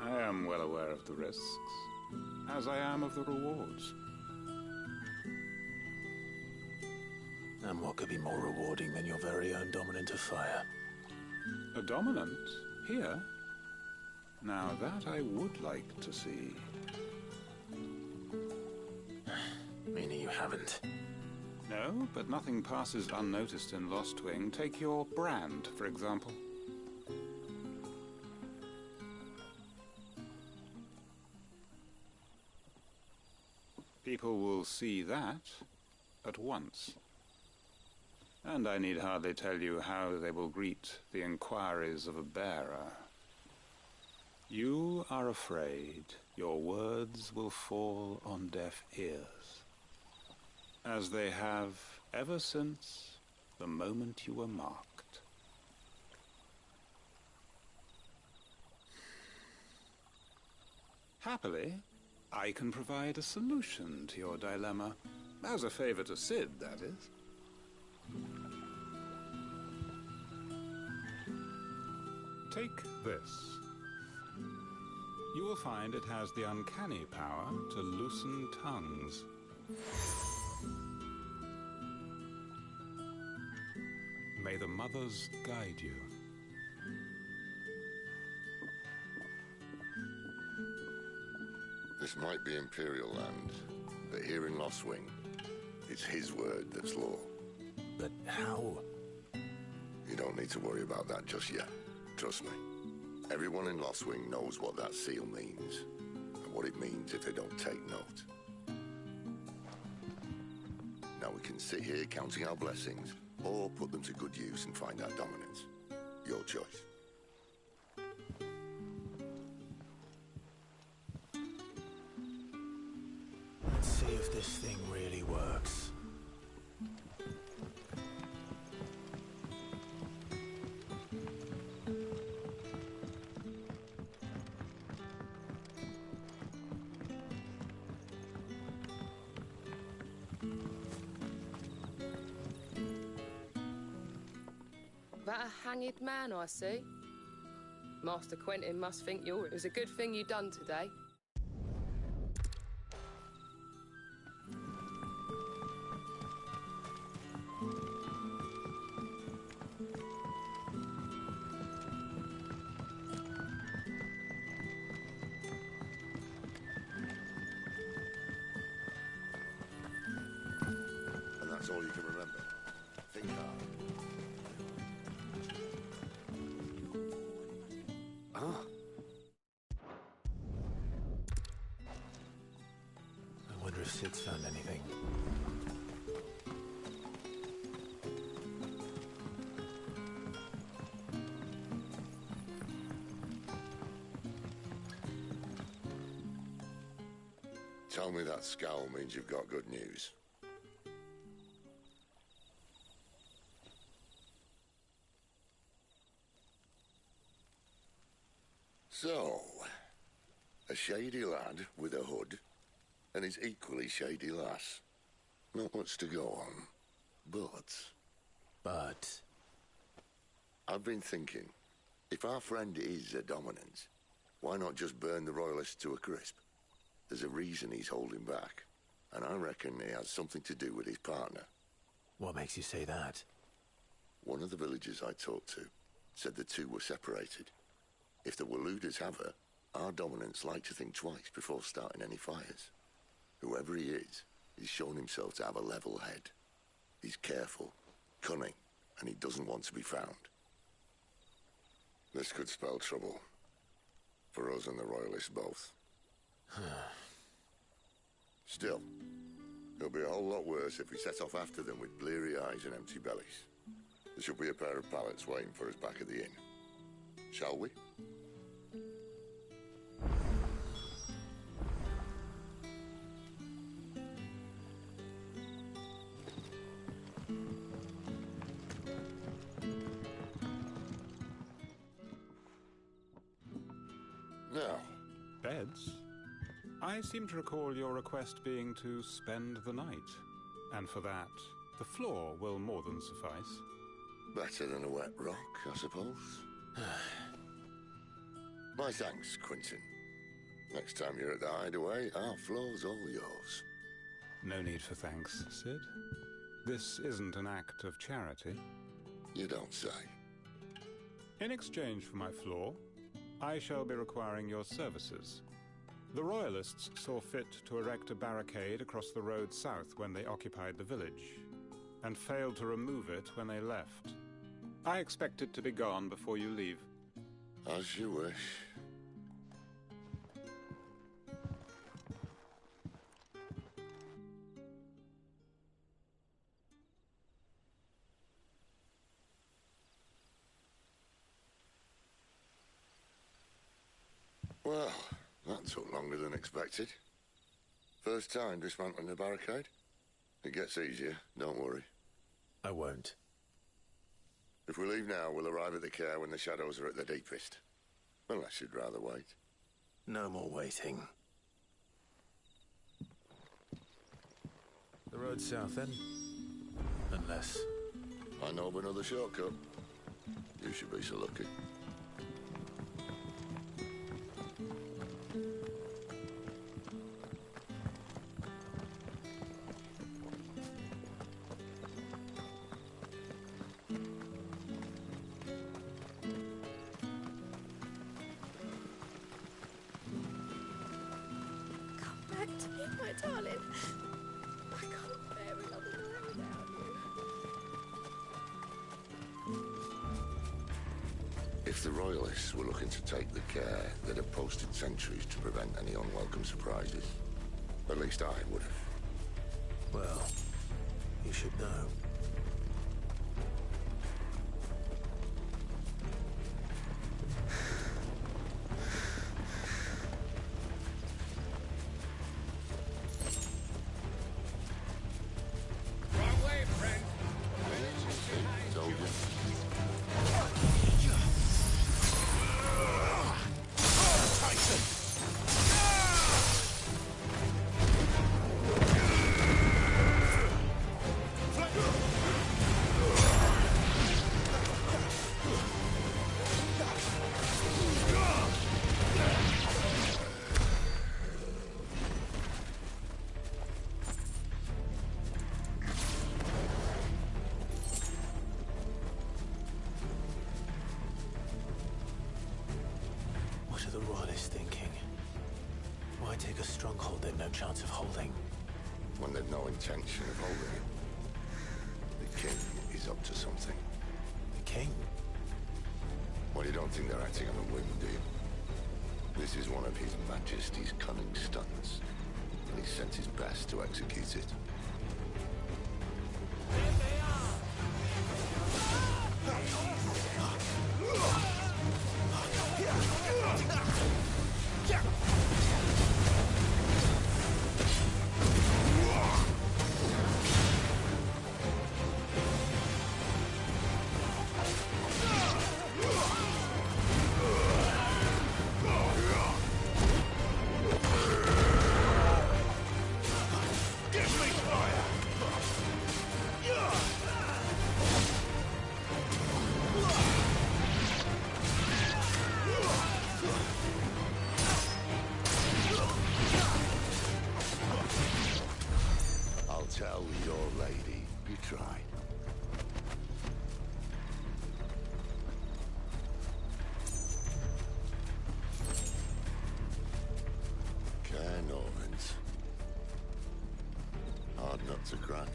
I am well aware of the risks, as I am of the rewards. And what could be more rewarding than your very own dominant of fire? A dominant? Here? Now that I would like to see. Meaning you haven't? No, but nothing passes unnoticed in Lost Wing. Take your brand, for example. People will see that at once. And I need hardly tell you how they will greet the inquiries of a bearer. You are afraid your words will fall on deaf ears, as they have ever since the moment you were marked. Happily, I can provide a solution to your dilemma. As a favor to Sid, that is. Take this. You will find it has the uncanny power to loosen tongues. May the mothers guide you. This might be Imperial land, but here in Lost Wing, it's his word that's law. But how? You don't need to worry about that just yet. Trust me. Everyone in Lost Wing knows what that seal means, and what it means if they don't take note. Now we can sit here counting our blessings, or put them to good use and find our dominance. Your choice. Let's see if this thing really works. That a hanged man I see? Master Quentin must think it was a good thing you done today. And that's all you can remember. Think hard. Ah. I wonder if Sid's found anything. Tell me that scowl means you've got good news. So, a shady lad with a hood, and his equally shady lass. Not much to go on, but... I've been thinking, if our friend is a dominant, why not just burn the Royalists to a crisp? There's a reason he's holding back, and I reckon he has something to do with his partner. What makes you say that? One of the villagers I talked to said the two were separated. If the Waluders have her, our dominants like to think twice before starting any fires. Whoever he is, he's shown himself to have a level head. He's careful, cunning, and he doesn't want to be found. This could spell trouble. For us and the Royalists both. Still, it'll be a whole lot worse if we set off after them with bleary eyes and empty bellies. There should be a pair of pallets waiting for us back at the inn. Shall we? Now. Beds? I seem to recall your request being to spend the night. And for that, the floor will more than suffice. Better than a wet rock, I suppose. My thanks, Quentin. Next time you're at the hideaway, our floor's all yours. No need for thanks, Sid. This isn't an act of charity. You don't say. In exchange for my floor, I shall be requiring your services. The Royalists saw fit to erect a barricade across the road south when they occupied the village, and failed to remove it when they left. I expect it to be gone before you leave. As you wish. Well, that took longer than expected. First time dismantling a barricade? It gets easier, don't worry. I won't. If we leave now, we'll arrive at the care when the shadows are at their deepest. Unless you'd rather wait. No more waiting. The road south, then? Unless... I know of another shortcut. You should be so lucky. Darling, I can't bear another night without you. If the Royalists were looking to take the care, they'd have posted sentries to prevent any unwelcome surprises. At least I would have. Well, you should know. Chance of holding. When they've no intention of holding it. The king is up to something. The king? Well, you don't think they're acting on a whim, do you? This is one of His Majesty's cunning stunts, and he sent his best to execute it.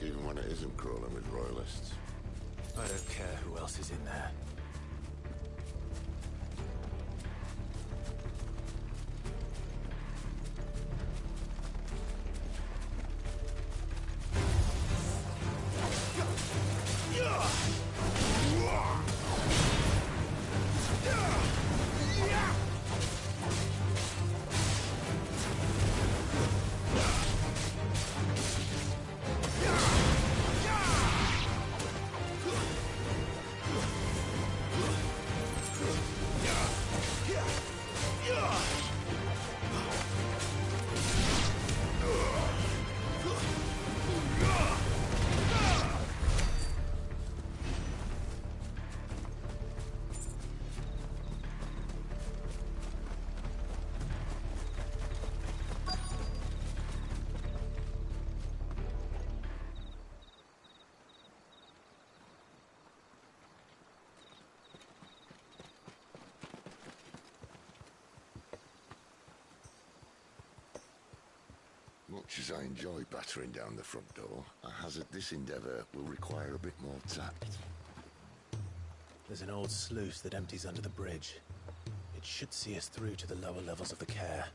even when it isn't crawling with royalists. I don't care who else is in there. Much as I enjoy battering down the front door, I hazard this endeavour will require a bit more tact. There's an old sluice that empties under the bridge. It should see us through to the lower levels of the care.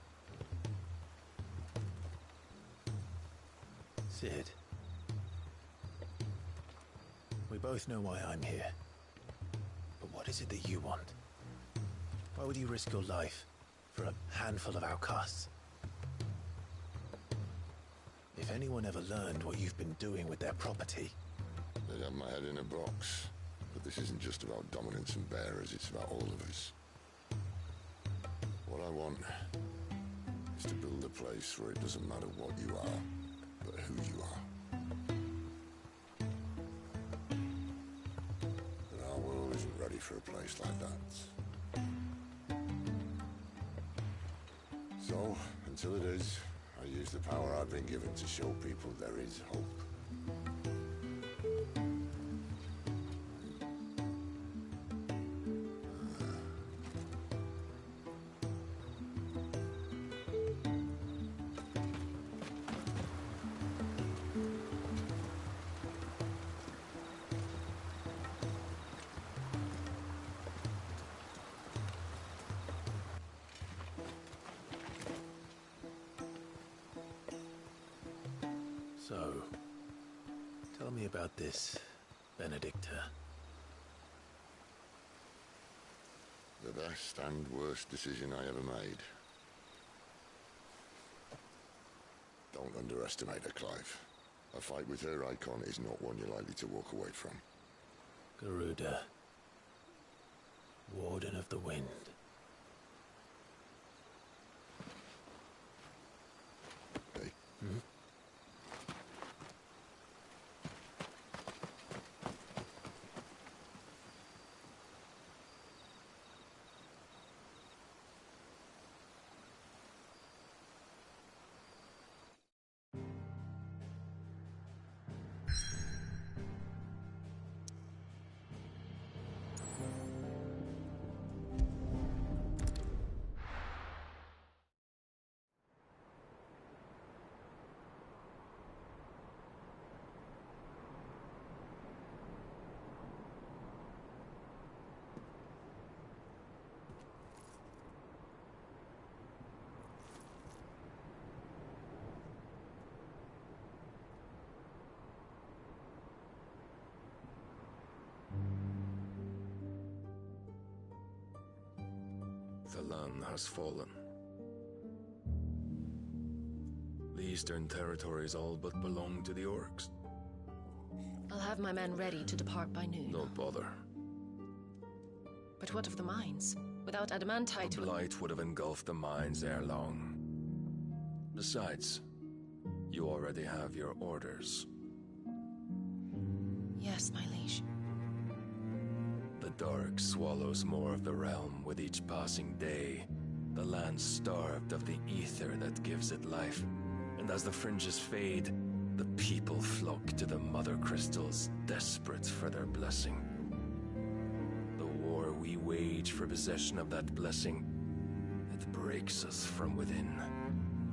Sid. We both know why I'm here. But what is it that you want? Why would you risk your life for a handful of outcasts? If anyone ever learned what you've been doing with their property... They'd have my head in a box. But this isn't just about dominance and bearers, it's about all of us. What I want is to build a place where it doesn't matter what you are, but who you are. But our world isn't ready for a place like that. So, until it is, I use the power I've been given to show people there is hope. So, tell me about this, Benedicta. The best and worst decision I ever made. Don't underestimate her, Clive. A fight with her icon is not one you're likely to walk away from. Garuda, Warden of the Wind. Hey. Hmm? The land has fallen. The eastern territories all but belong to the orcs. I'll have my men ready to depart by noon. Don't bother. But what of the mines? Without adamantite... The blight would have engulfed the mines ere long. Besides, you already have your orders. Yes, my liege. The dark swallows more of the realm with each passing day. The land starved of the ether that gives it life. And as the fringes fade, the people flock to the mother crystals, desperate for their blessing. The war we wage for possession of that blessing, it breaks us from within,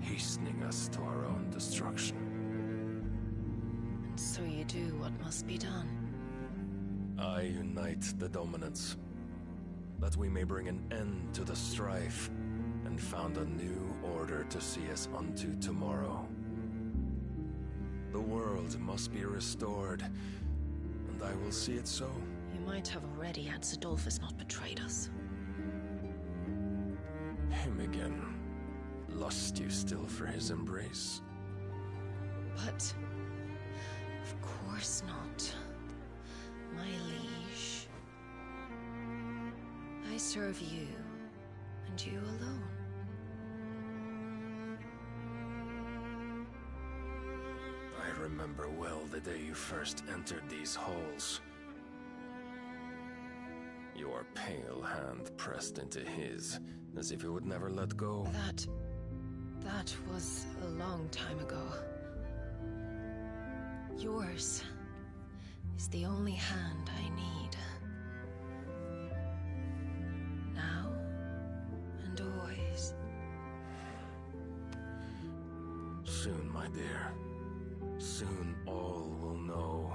hastening us to our own destruction. So you do what must be done. I unite the dominants, that we may bring an end to the strife and found a new order to see us unto tomorrow. The world must be restored, and I will see it so. You might have already had Zadolphus not betrayed us. Him again. Lust you still for his embrace? But... of course not. My liege. I serve you, and you alone. I remember well the day you first entered these halls. Your pale hand pressed into his, as if it would never let go. That was a long time ago. Yours is the only hand I need. Now and always. Soon, my dear. Soon all will know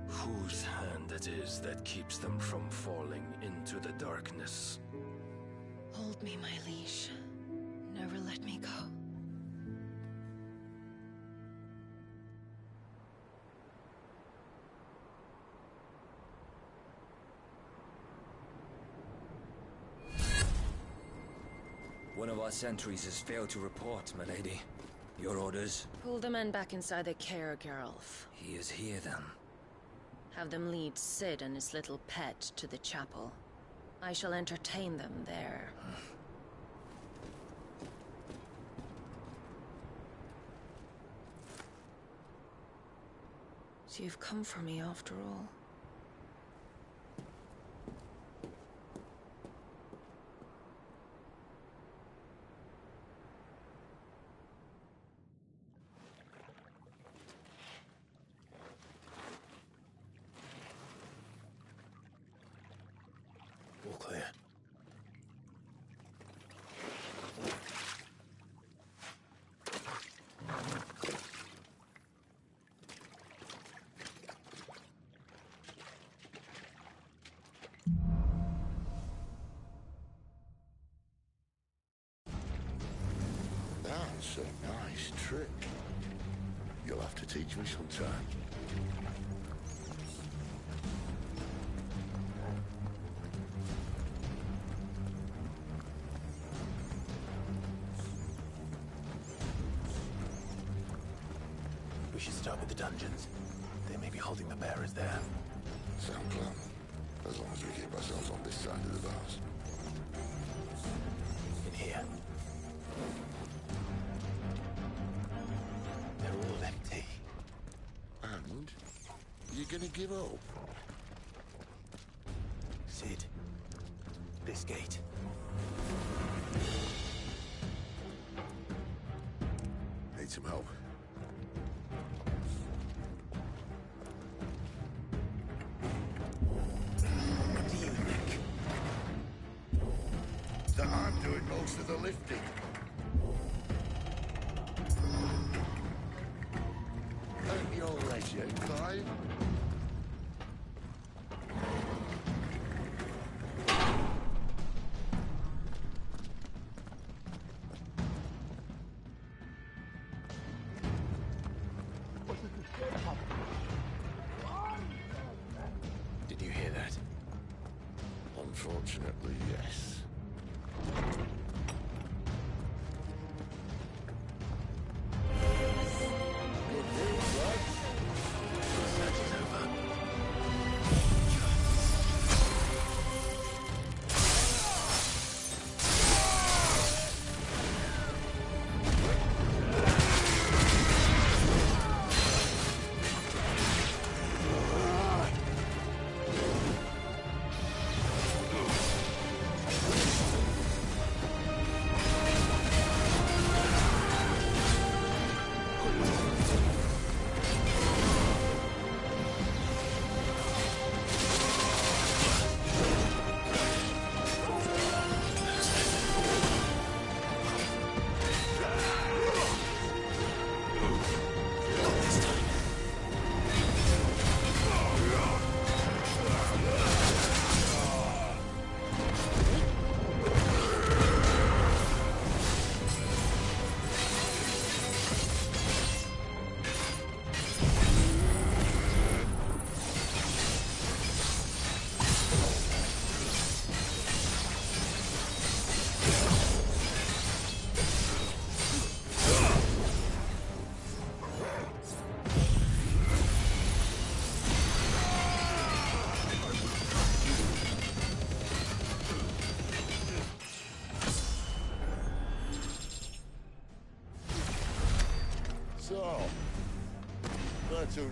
whose hand it is that keeps them from falling into the darkness. Hold me, my liege. Never let me go. One of our sentries has failed to report, my lady. Your orders? Pull the men back inside their care, Geralf. He is here, then. Have them lead Sid and his little pet to the chapel. I shall entertain them there. So you've come for me after all. All clear. That's a nice trick. You'll have to teach me sometime. We should start with the dungeons. They may be holding the bearers there. Sound plan. As long as we keep ourselves on this side of the bars. In here. They're all empty. And? You're gonna give up? Sid. This gate. Need some help. What do you think? That I'm doing most of the lifting. And your leisure, Clive. Did you hear that? Unfortunately, yes.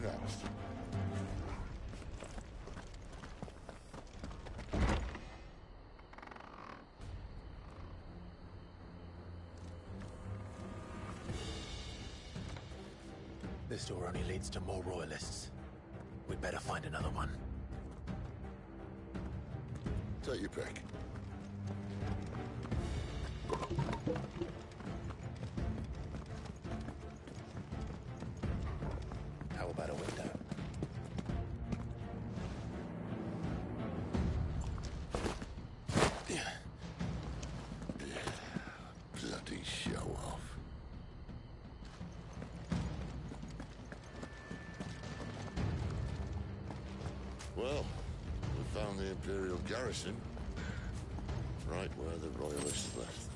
next? This door only leads to more royalists. We'd better find another one. Take your pick. How about a window? Bloody show off. Well, we found the Imperial garrison, right where the Royalists left them.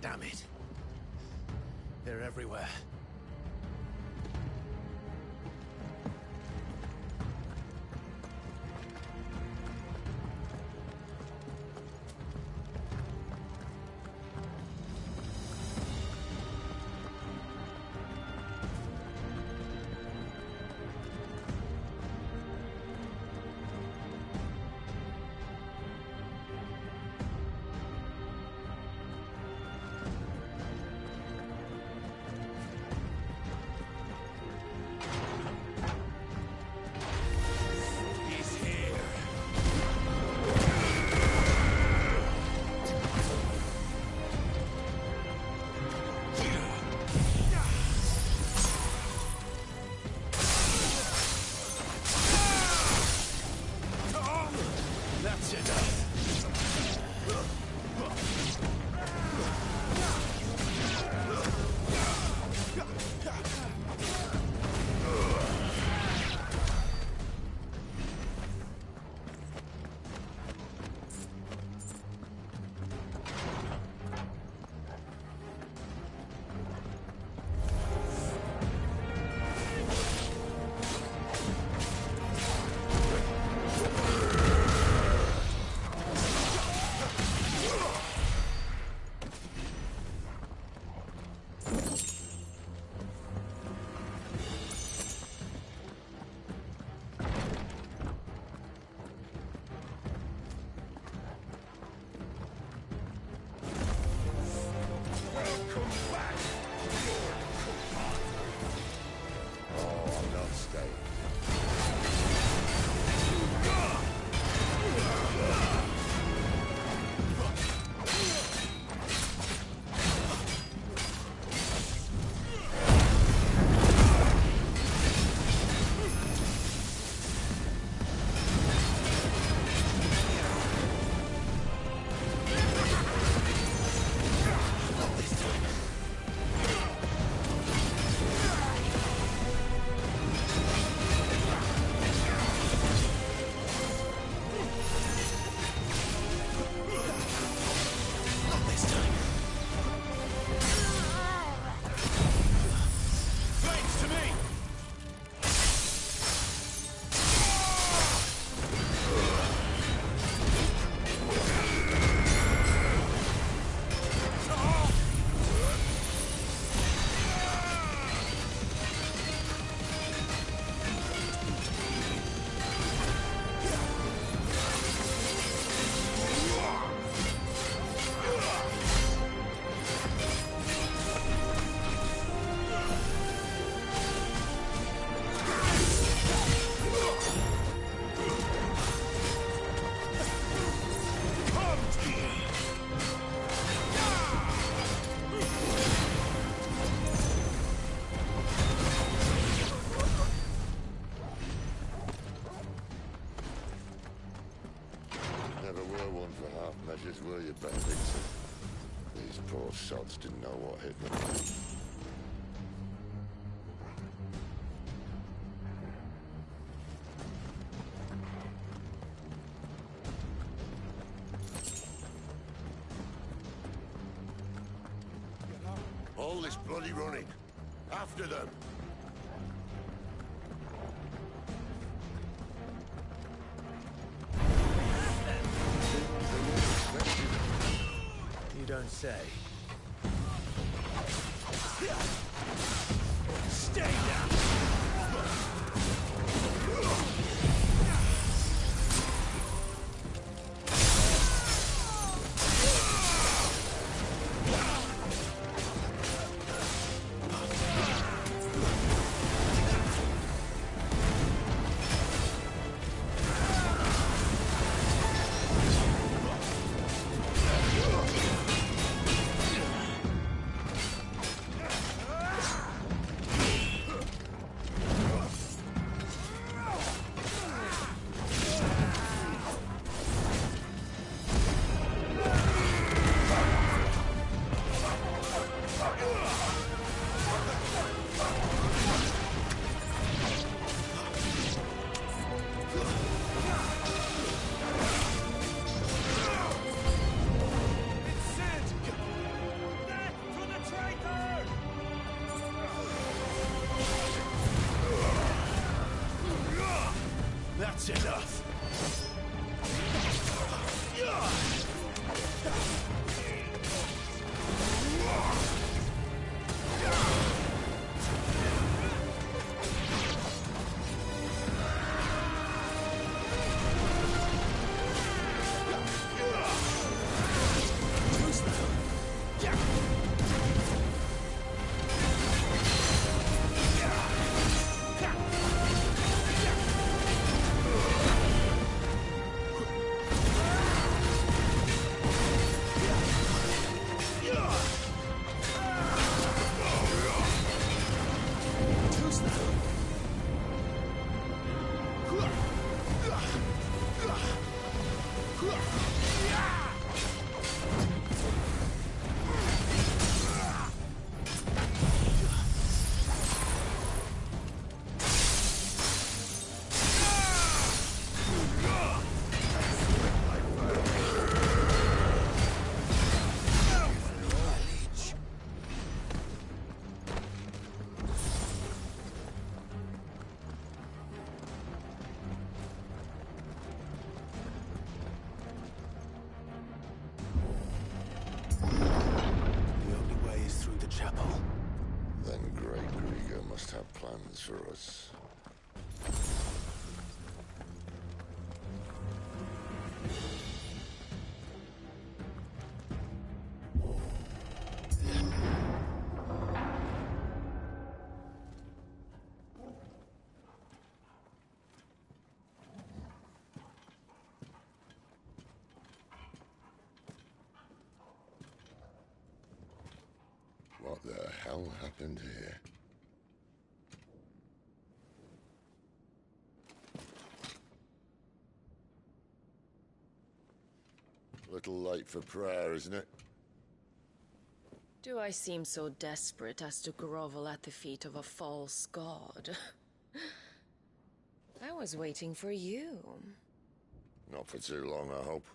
Damn it. They're everywhere. Measures were you, Benedict? These poor sods didn't know what hit them. All this bloody running. After them. don't say. Stay down! That's enough. Must have plans for us. What the hell happened here? Little late for prayer, isn't it? Do I seem so desperate as to grovel at the feet of a false god? I was waiting for you. Not for too long, I hope.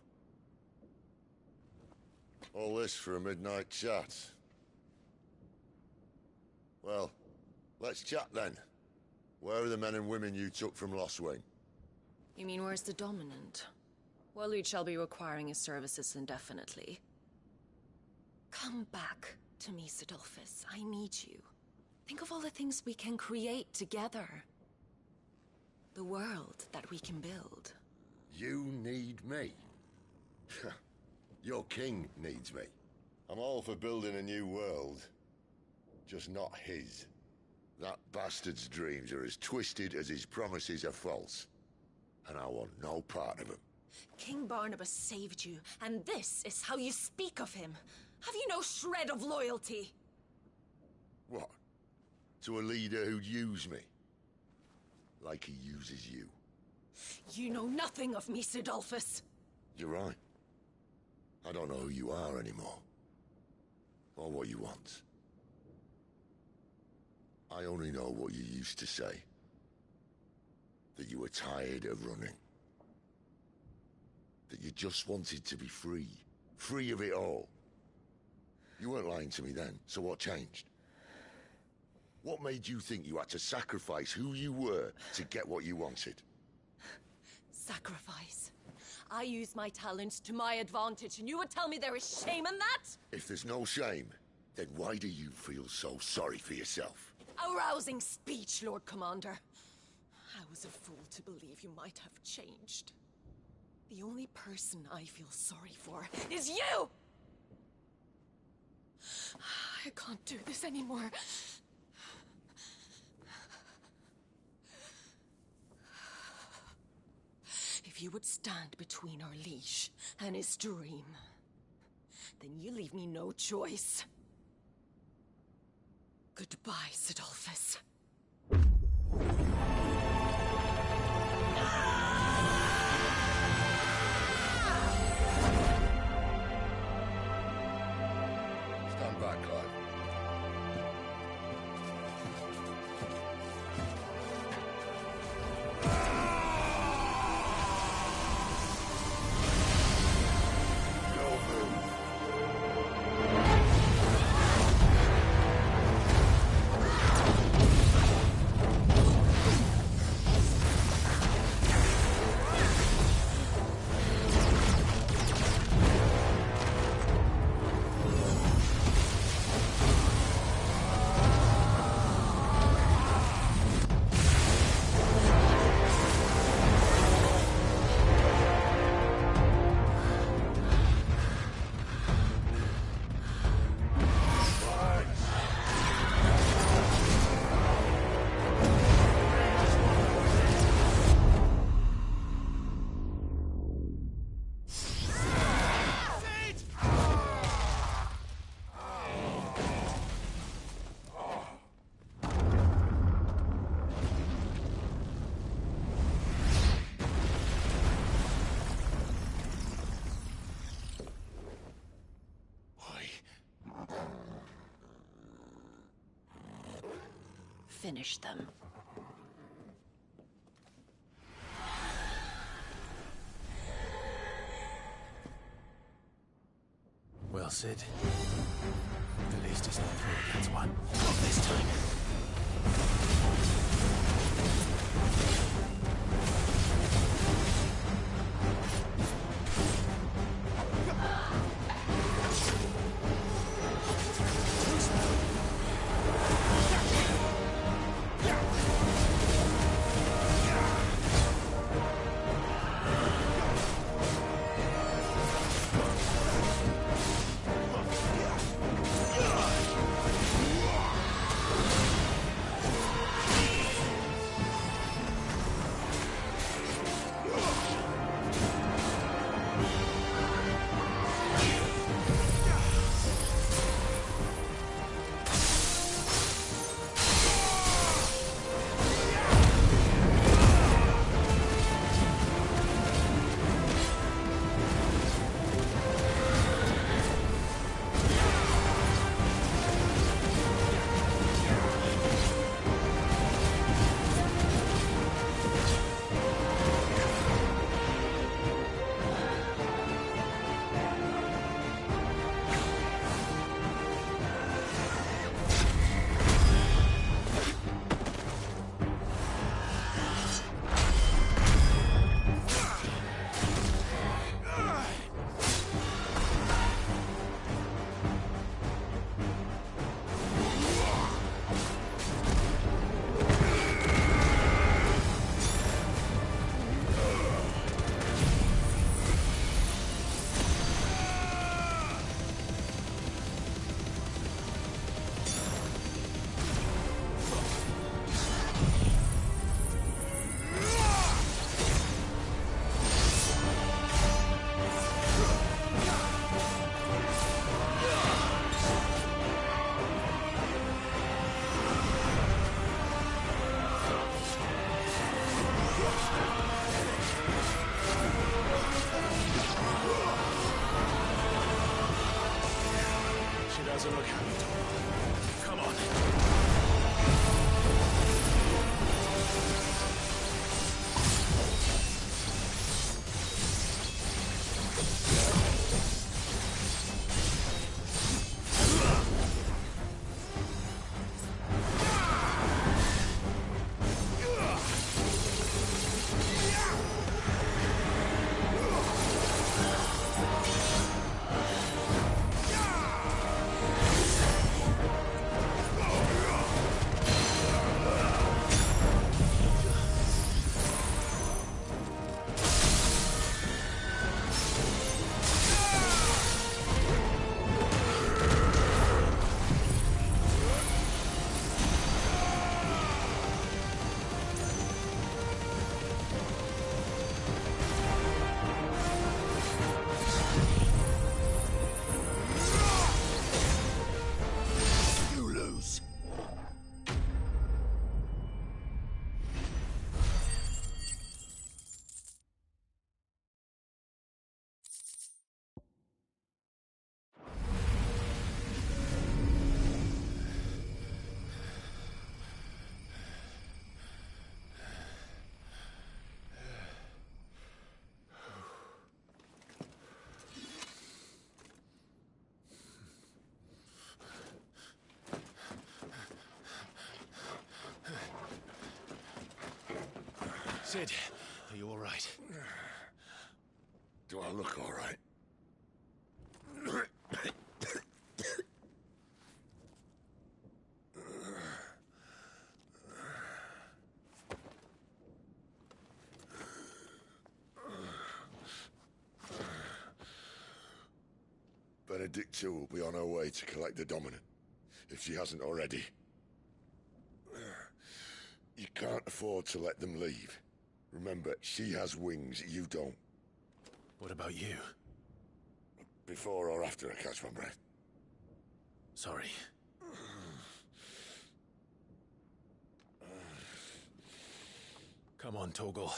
All this for a midnight chat. Well, let's chat then. Where are the men and women you took from Lost Wing? You mean where's the dominant? Waleed shall be requiring his services indefinitely. Come back to me, Sidolphus. I need you. Think of all the things we can create together. The world that we can build. You need me? Your king needs me. I'm all for building a new world. Just not his. That bastard's dreams are as twisted as his promises are false. And I want no part of them. King Barnabas saved you, and this is how you speak of him. Have you no shred of loyalty? What? To a leader who'd use me? Like he uses you? You know nothing of me, Sidolphus. You're right. I don't know who you are anymore. Or what you want. I only know what you used to say. That you were tired of running. That you just wanted to be free. Free of it all. You weren't lying to me then, so what changed? What made you think you had to sacrifice who you were to get what you wanted? Sacrifice. I use my talents to my advantage, and you would tell me there is shame in that? If there's no shame, then why do you feel so sorry for yourself? A rousing speech, Lord Commander. I was a fool to believe you might have changed. The only person I feel sorry for is you! I can't do this anymore. If you would stand between our liege and his dream, then you leave me no choice. Goodbye, Sidolphus. Stand back, Clive. Finish them. Well, Sid. The least is not three against one. Not this time. Sid, are you all right? Do I look all right? pt.2 will be on her way to collect the Dominant, if she hasn't already. You can't afford to let them leave. Remember, she has wings, you don't. What about you? Before or after I catch my breath? Sorry. Come on, Torgal.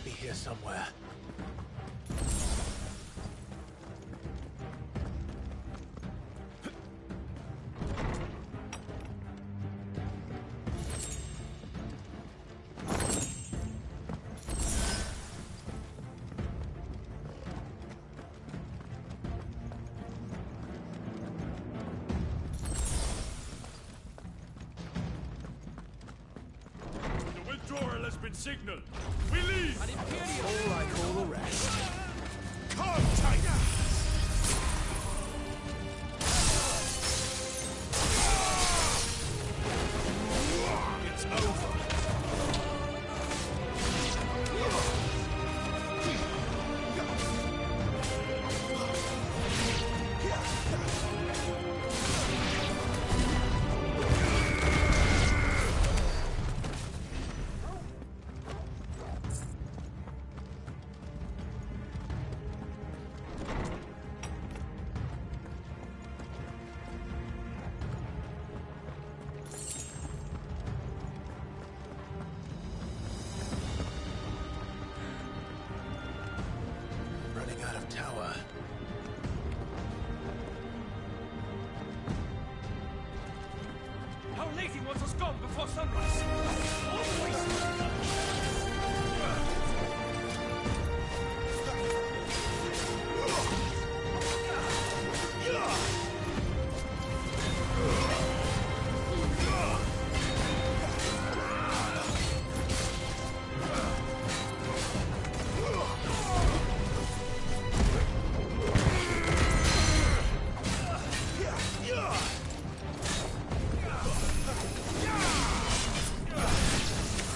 Be here somewhere. The withdrawal has been signaled. We leave! All like all the rest. Come, Tiger! It's over. Running out of tower. Our lady wants us gone before sunrise! Always!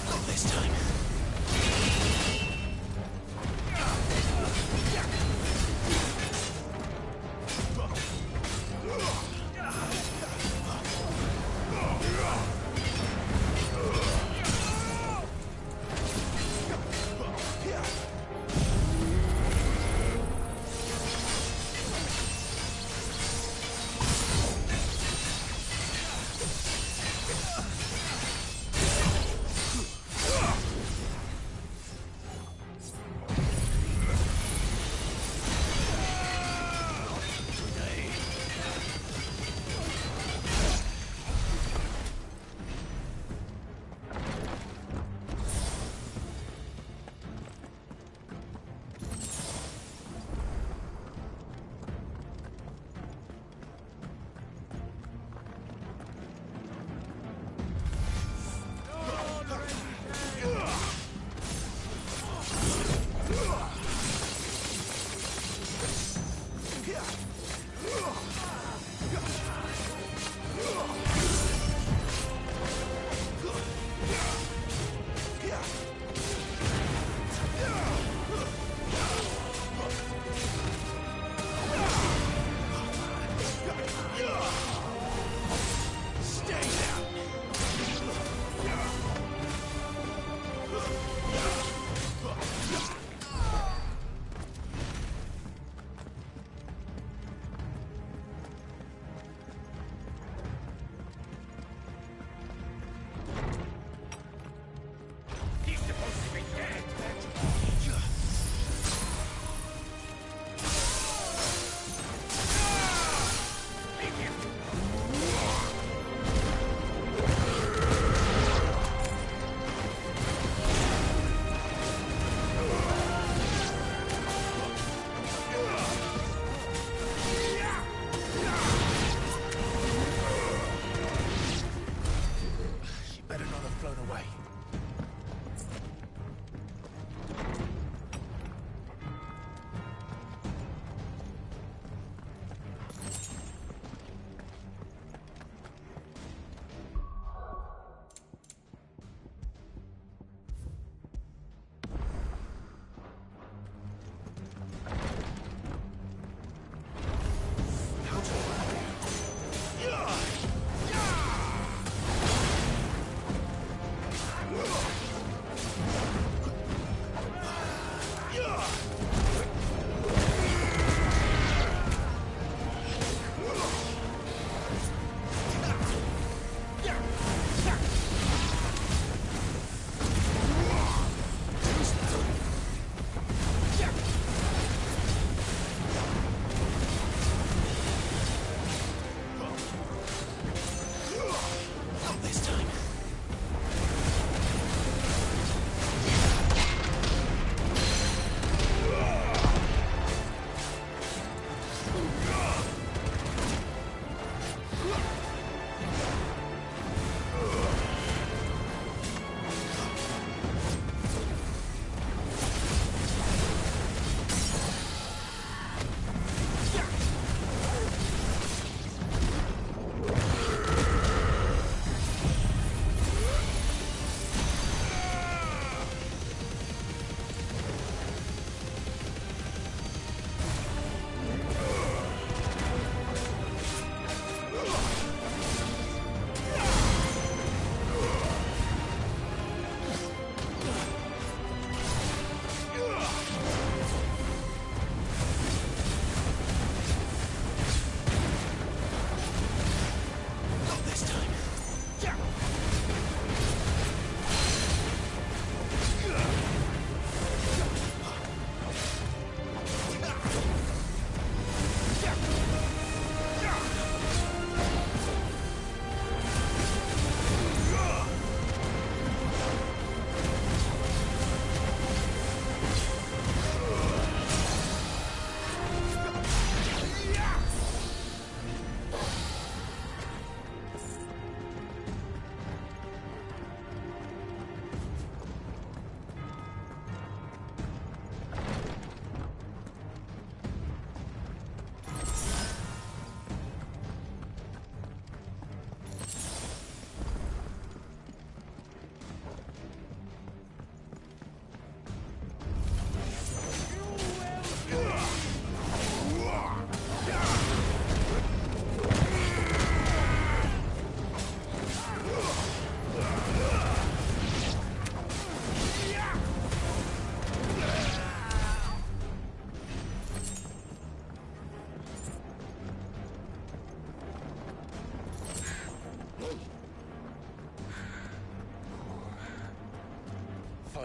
Not this time.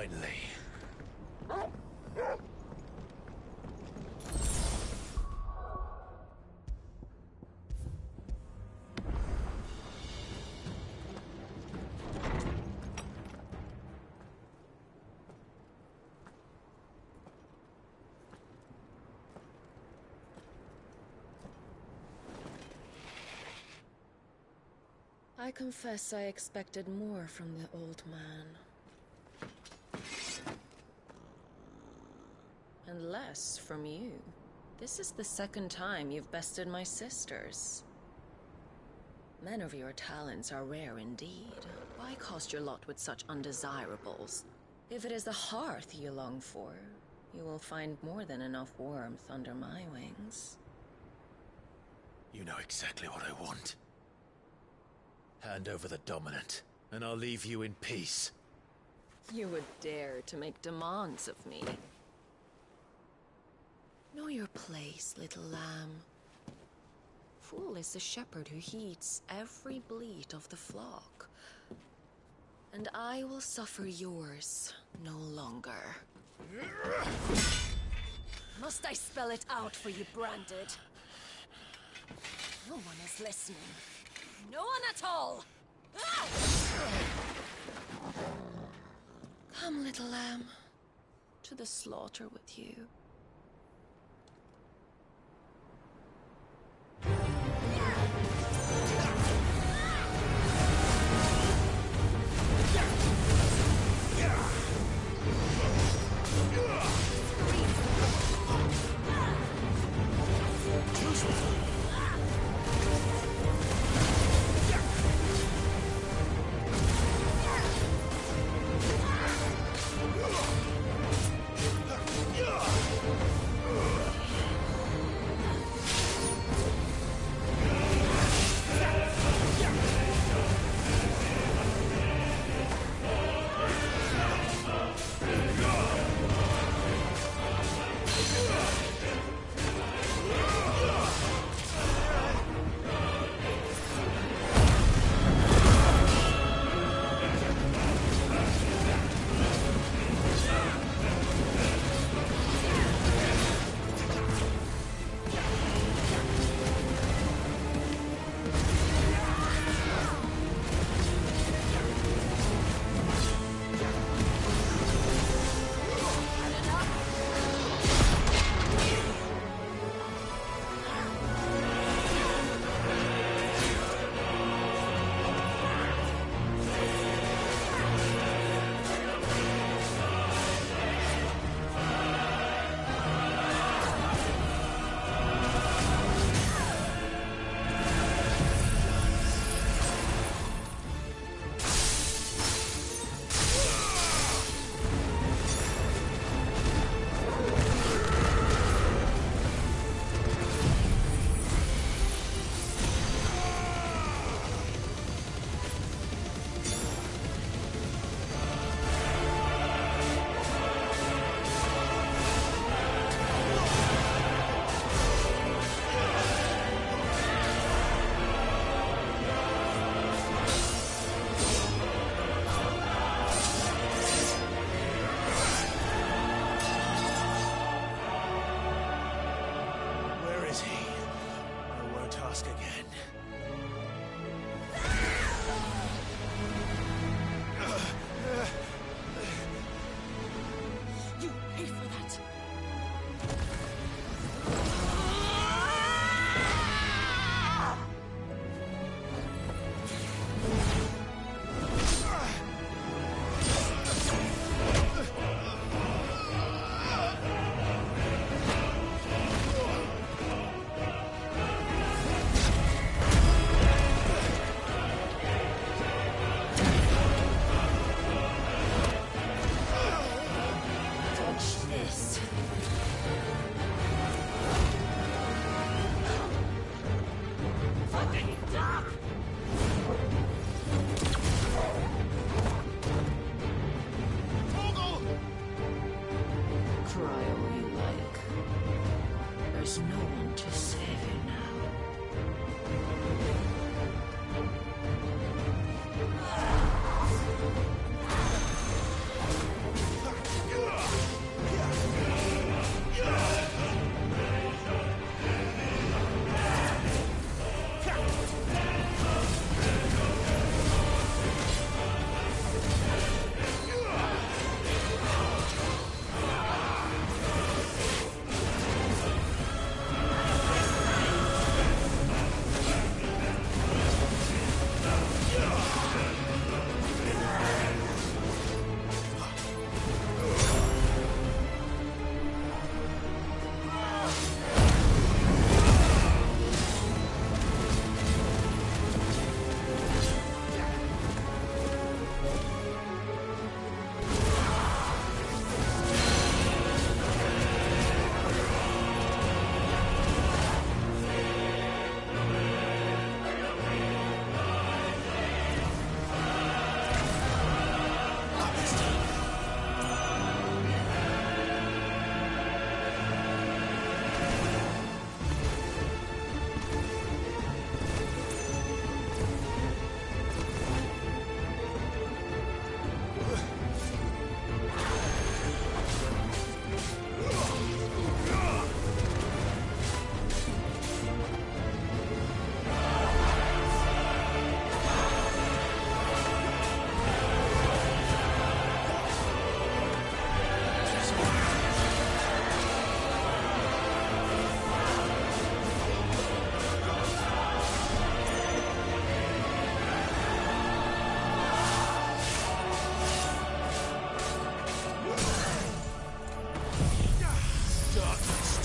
Finally. I confess I expected more from the old man. And less from you. This is the second time you've bested my sisters. Men of your talents are rare indeed. Why cast your lot with such undesirables? If it is the hearth you long for, you will find more than enough warmth under my wings. You know exactly what I want. Hand over the dominant, and I'll leave you in peace. You would dare to make demands of me. Know your place, little lamb. Fool is the shepherd who heeds every bleat of the flock. And I will suffer yours no longer. Must I spell it out for you, Branded? No one is listening. No one at all! Ah! Come, little lamb, to the slaughter with you.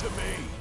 to me!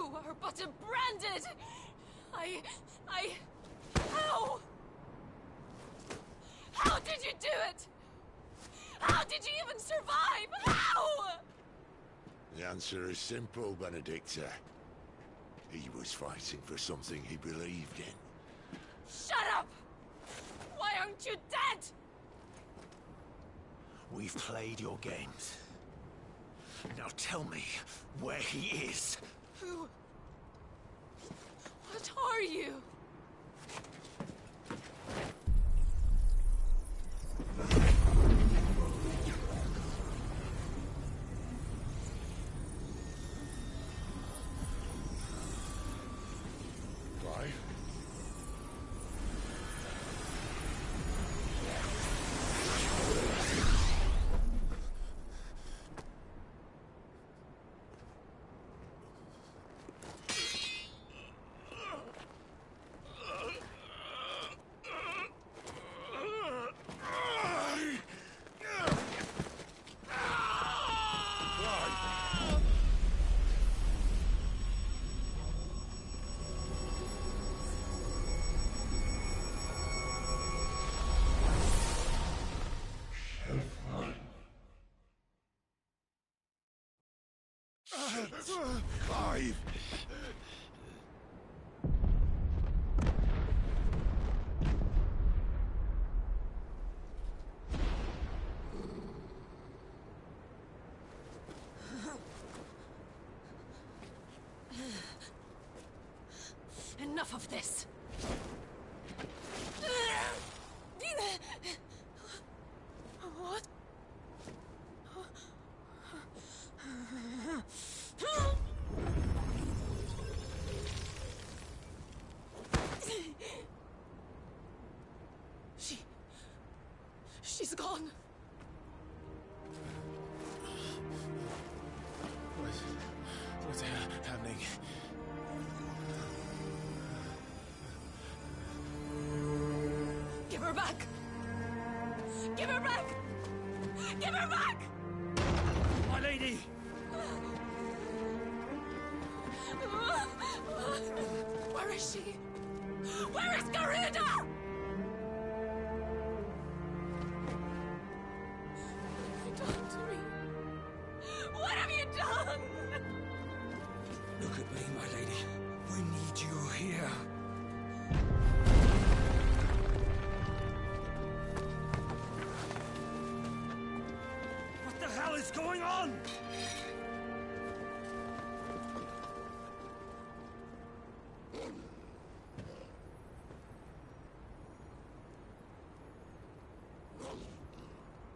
You are but a branded... How? How did you do it? How did you even survive? How? The answer is simple, Benedicta. He was fighting for something he believed in. Shut up! Why aren't you dead? We've played your games. Now tell me where he is. Who? What are you? Clive! Enough of this! What? She's gone. What's happening? Give her back! Give her back! Give her back! My lady! Where is she? Where is Garuda? What have you done to me? What have you done? Look at me, my lady. We need you here. What the hell is going on?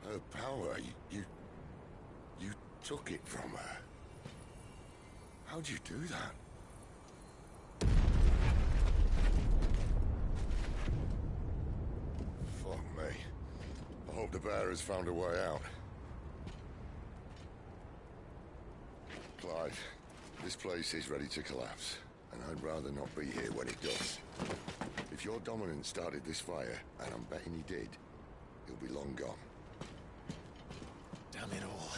Her power, you took it from her. How'd you do that? Fuck me. I hope the bearer's found a way out. Clive, this place is ready to collapse, and I'd rather not be here when it does. If your dominant started this fire, and I'm betting he did, he'll be long gone. Damn it all.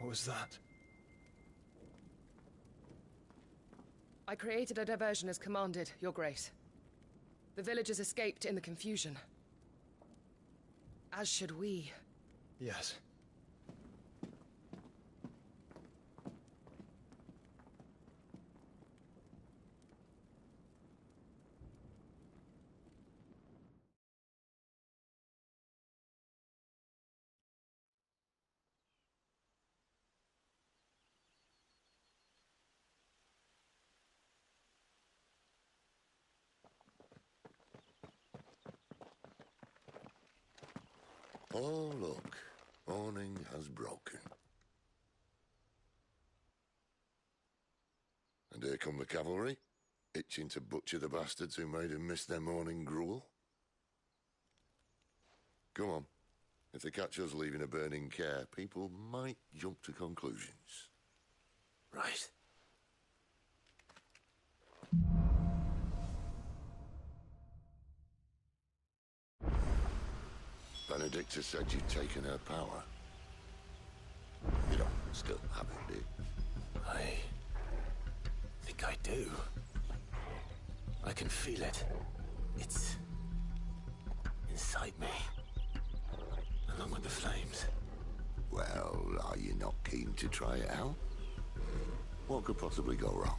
What was that? I created a diversion as commanded, Your Grace. The villagers escaped in the confusion. As should we. Yes. Oh, look. Morning has broken. And here come the cavalry, itching to butcher the bastards who made them miss their morning gruel. Come on, If they catch us leaving a burning care, people might jump to conclusions. Right. Benedicta said you'd taken her power. You don't still have it, do you? I think I do. I can feel it. It's inside me, along with the flames. Well, are you not keen to try it out? What could possibly go wrong?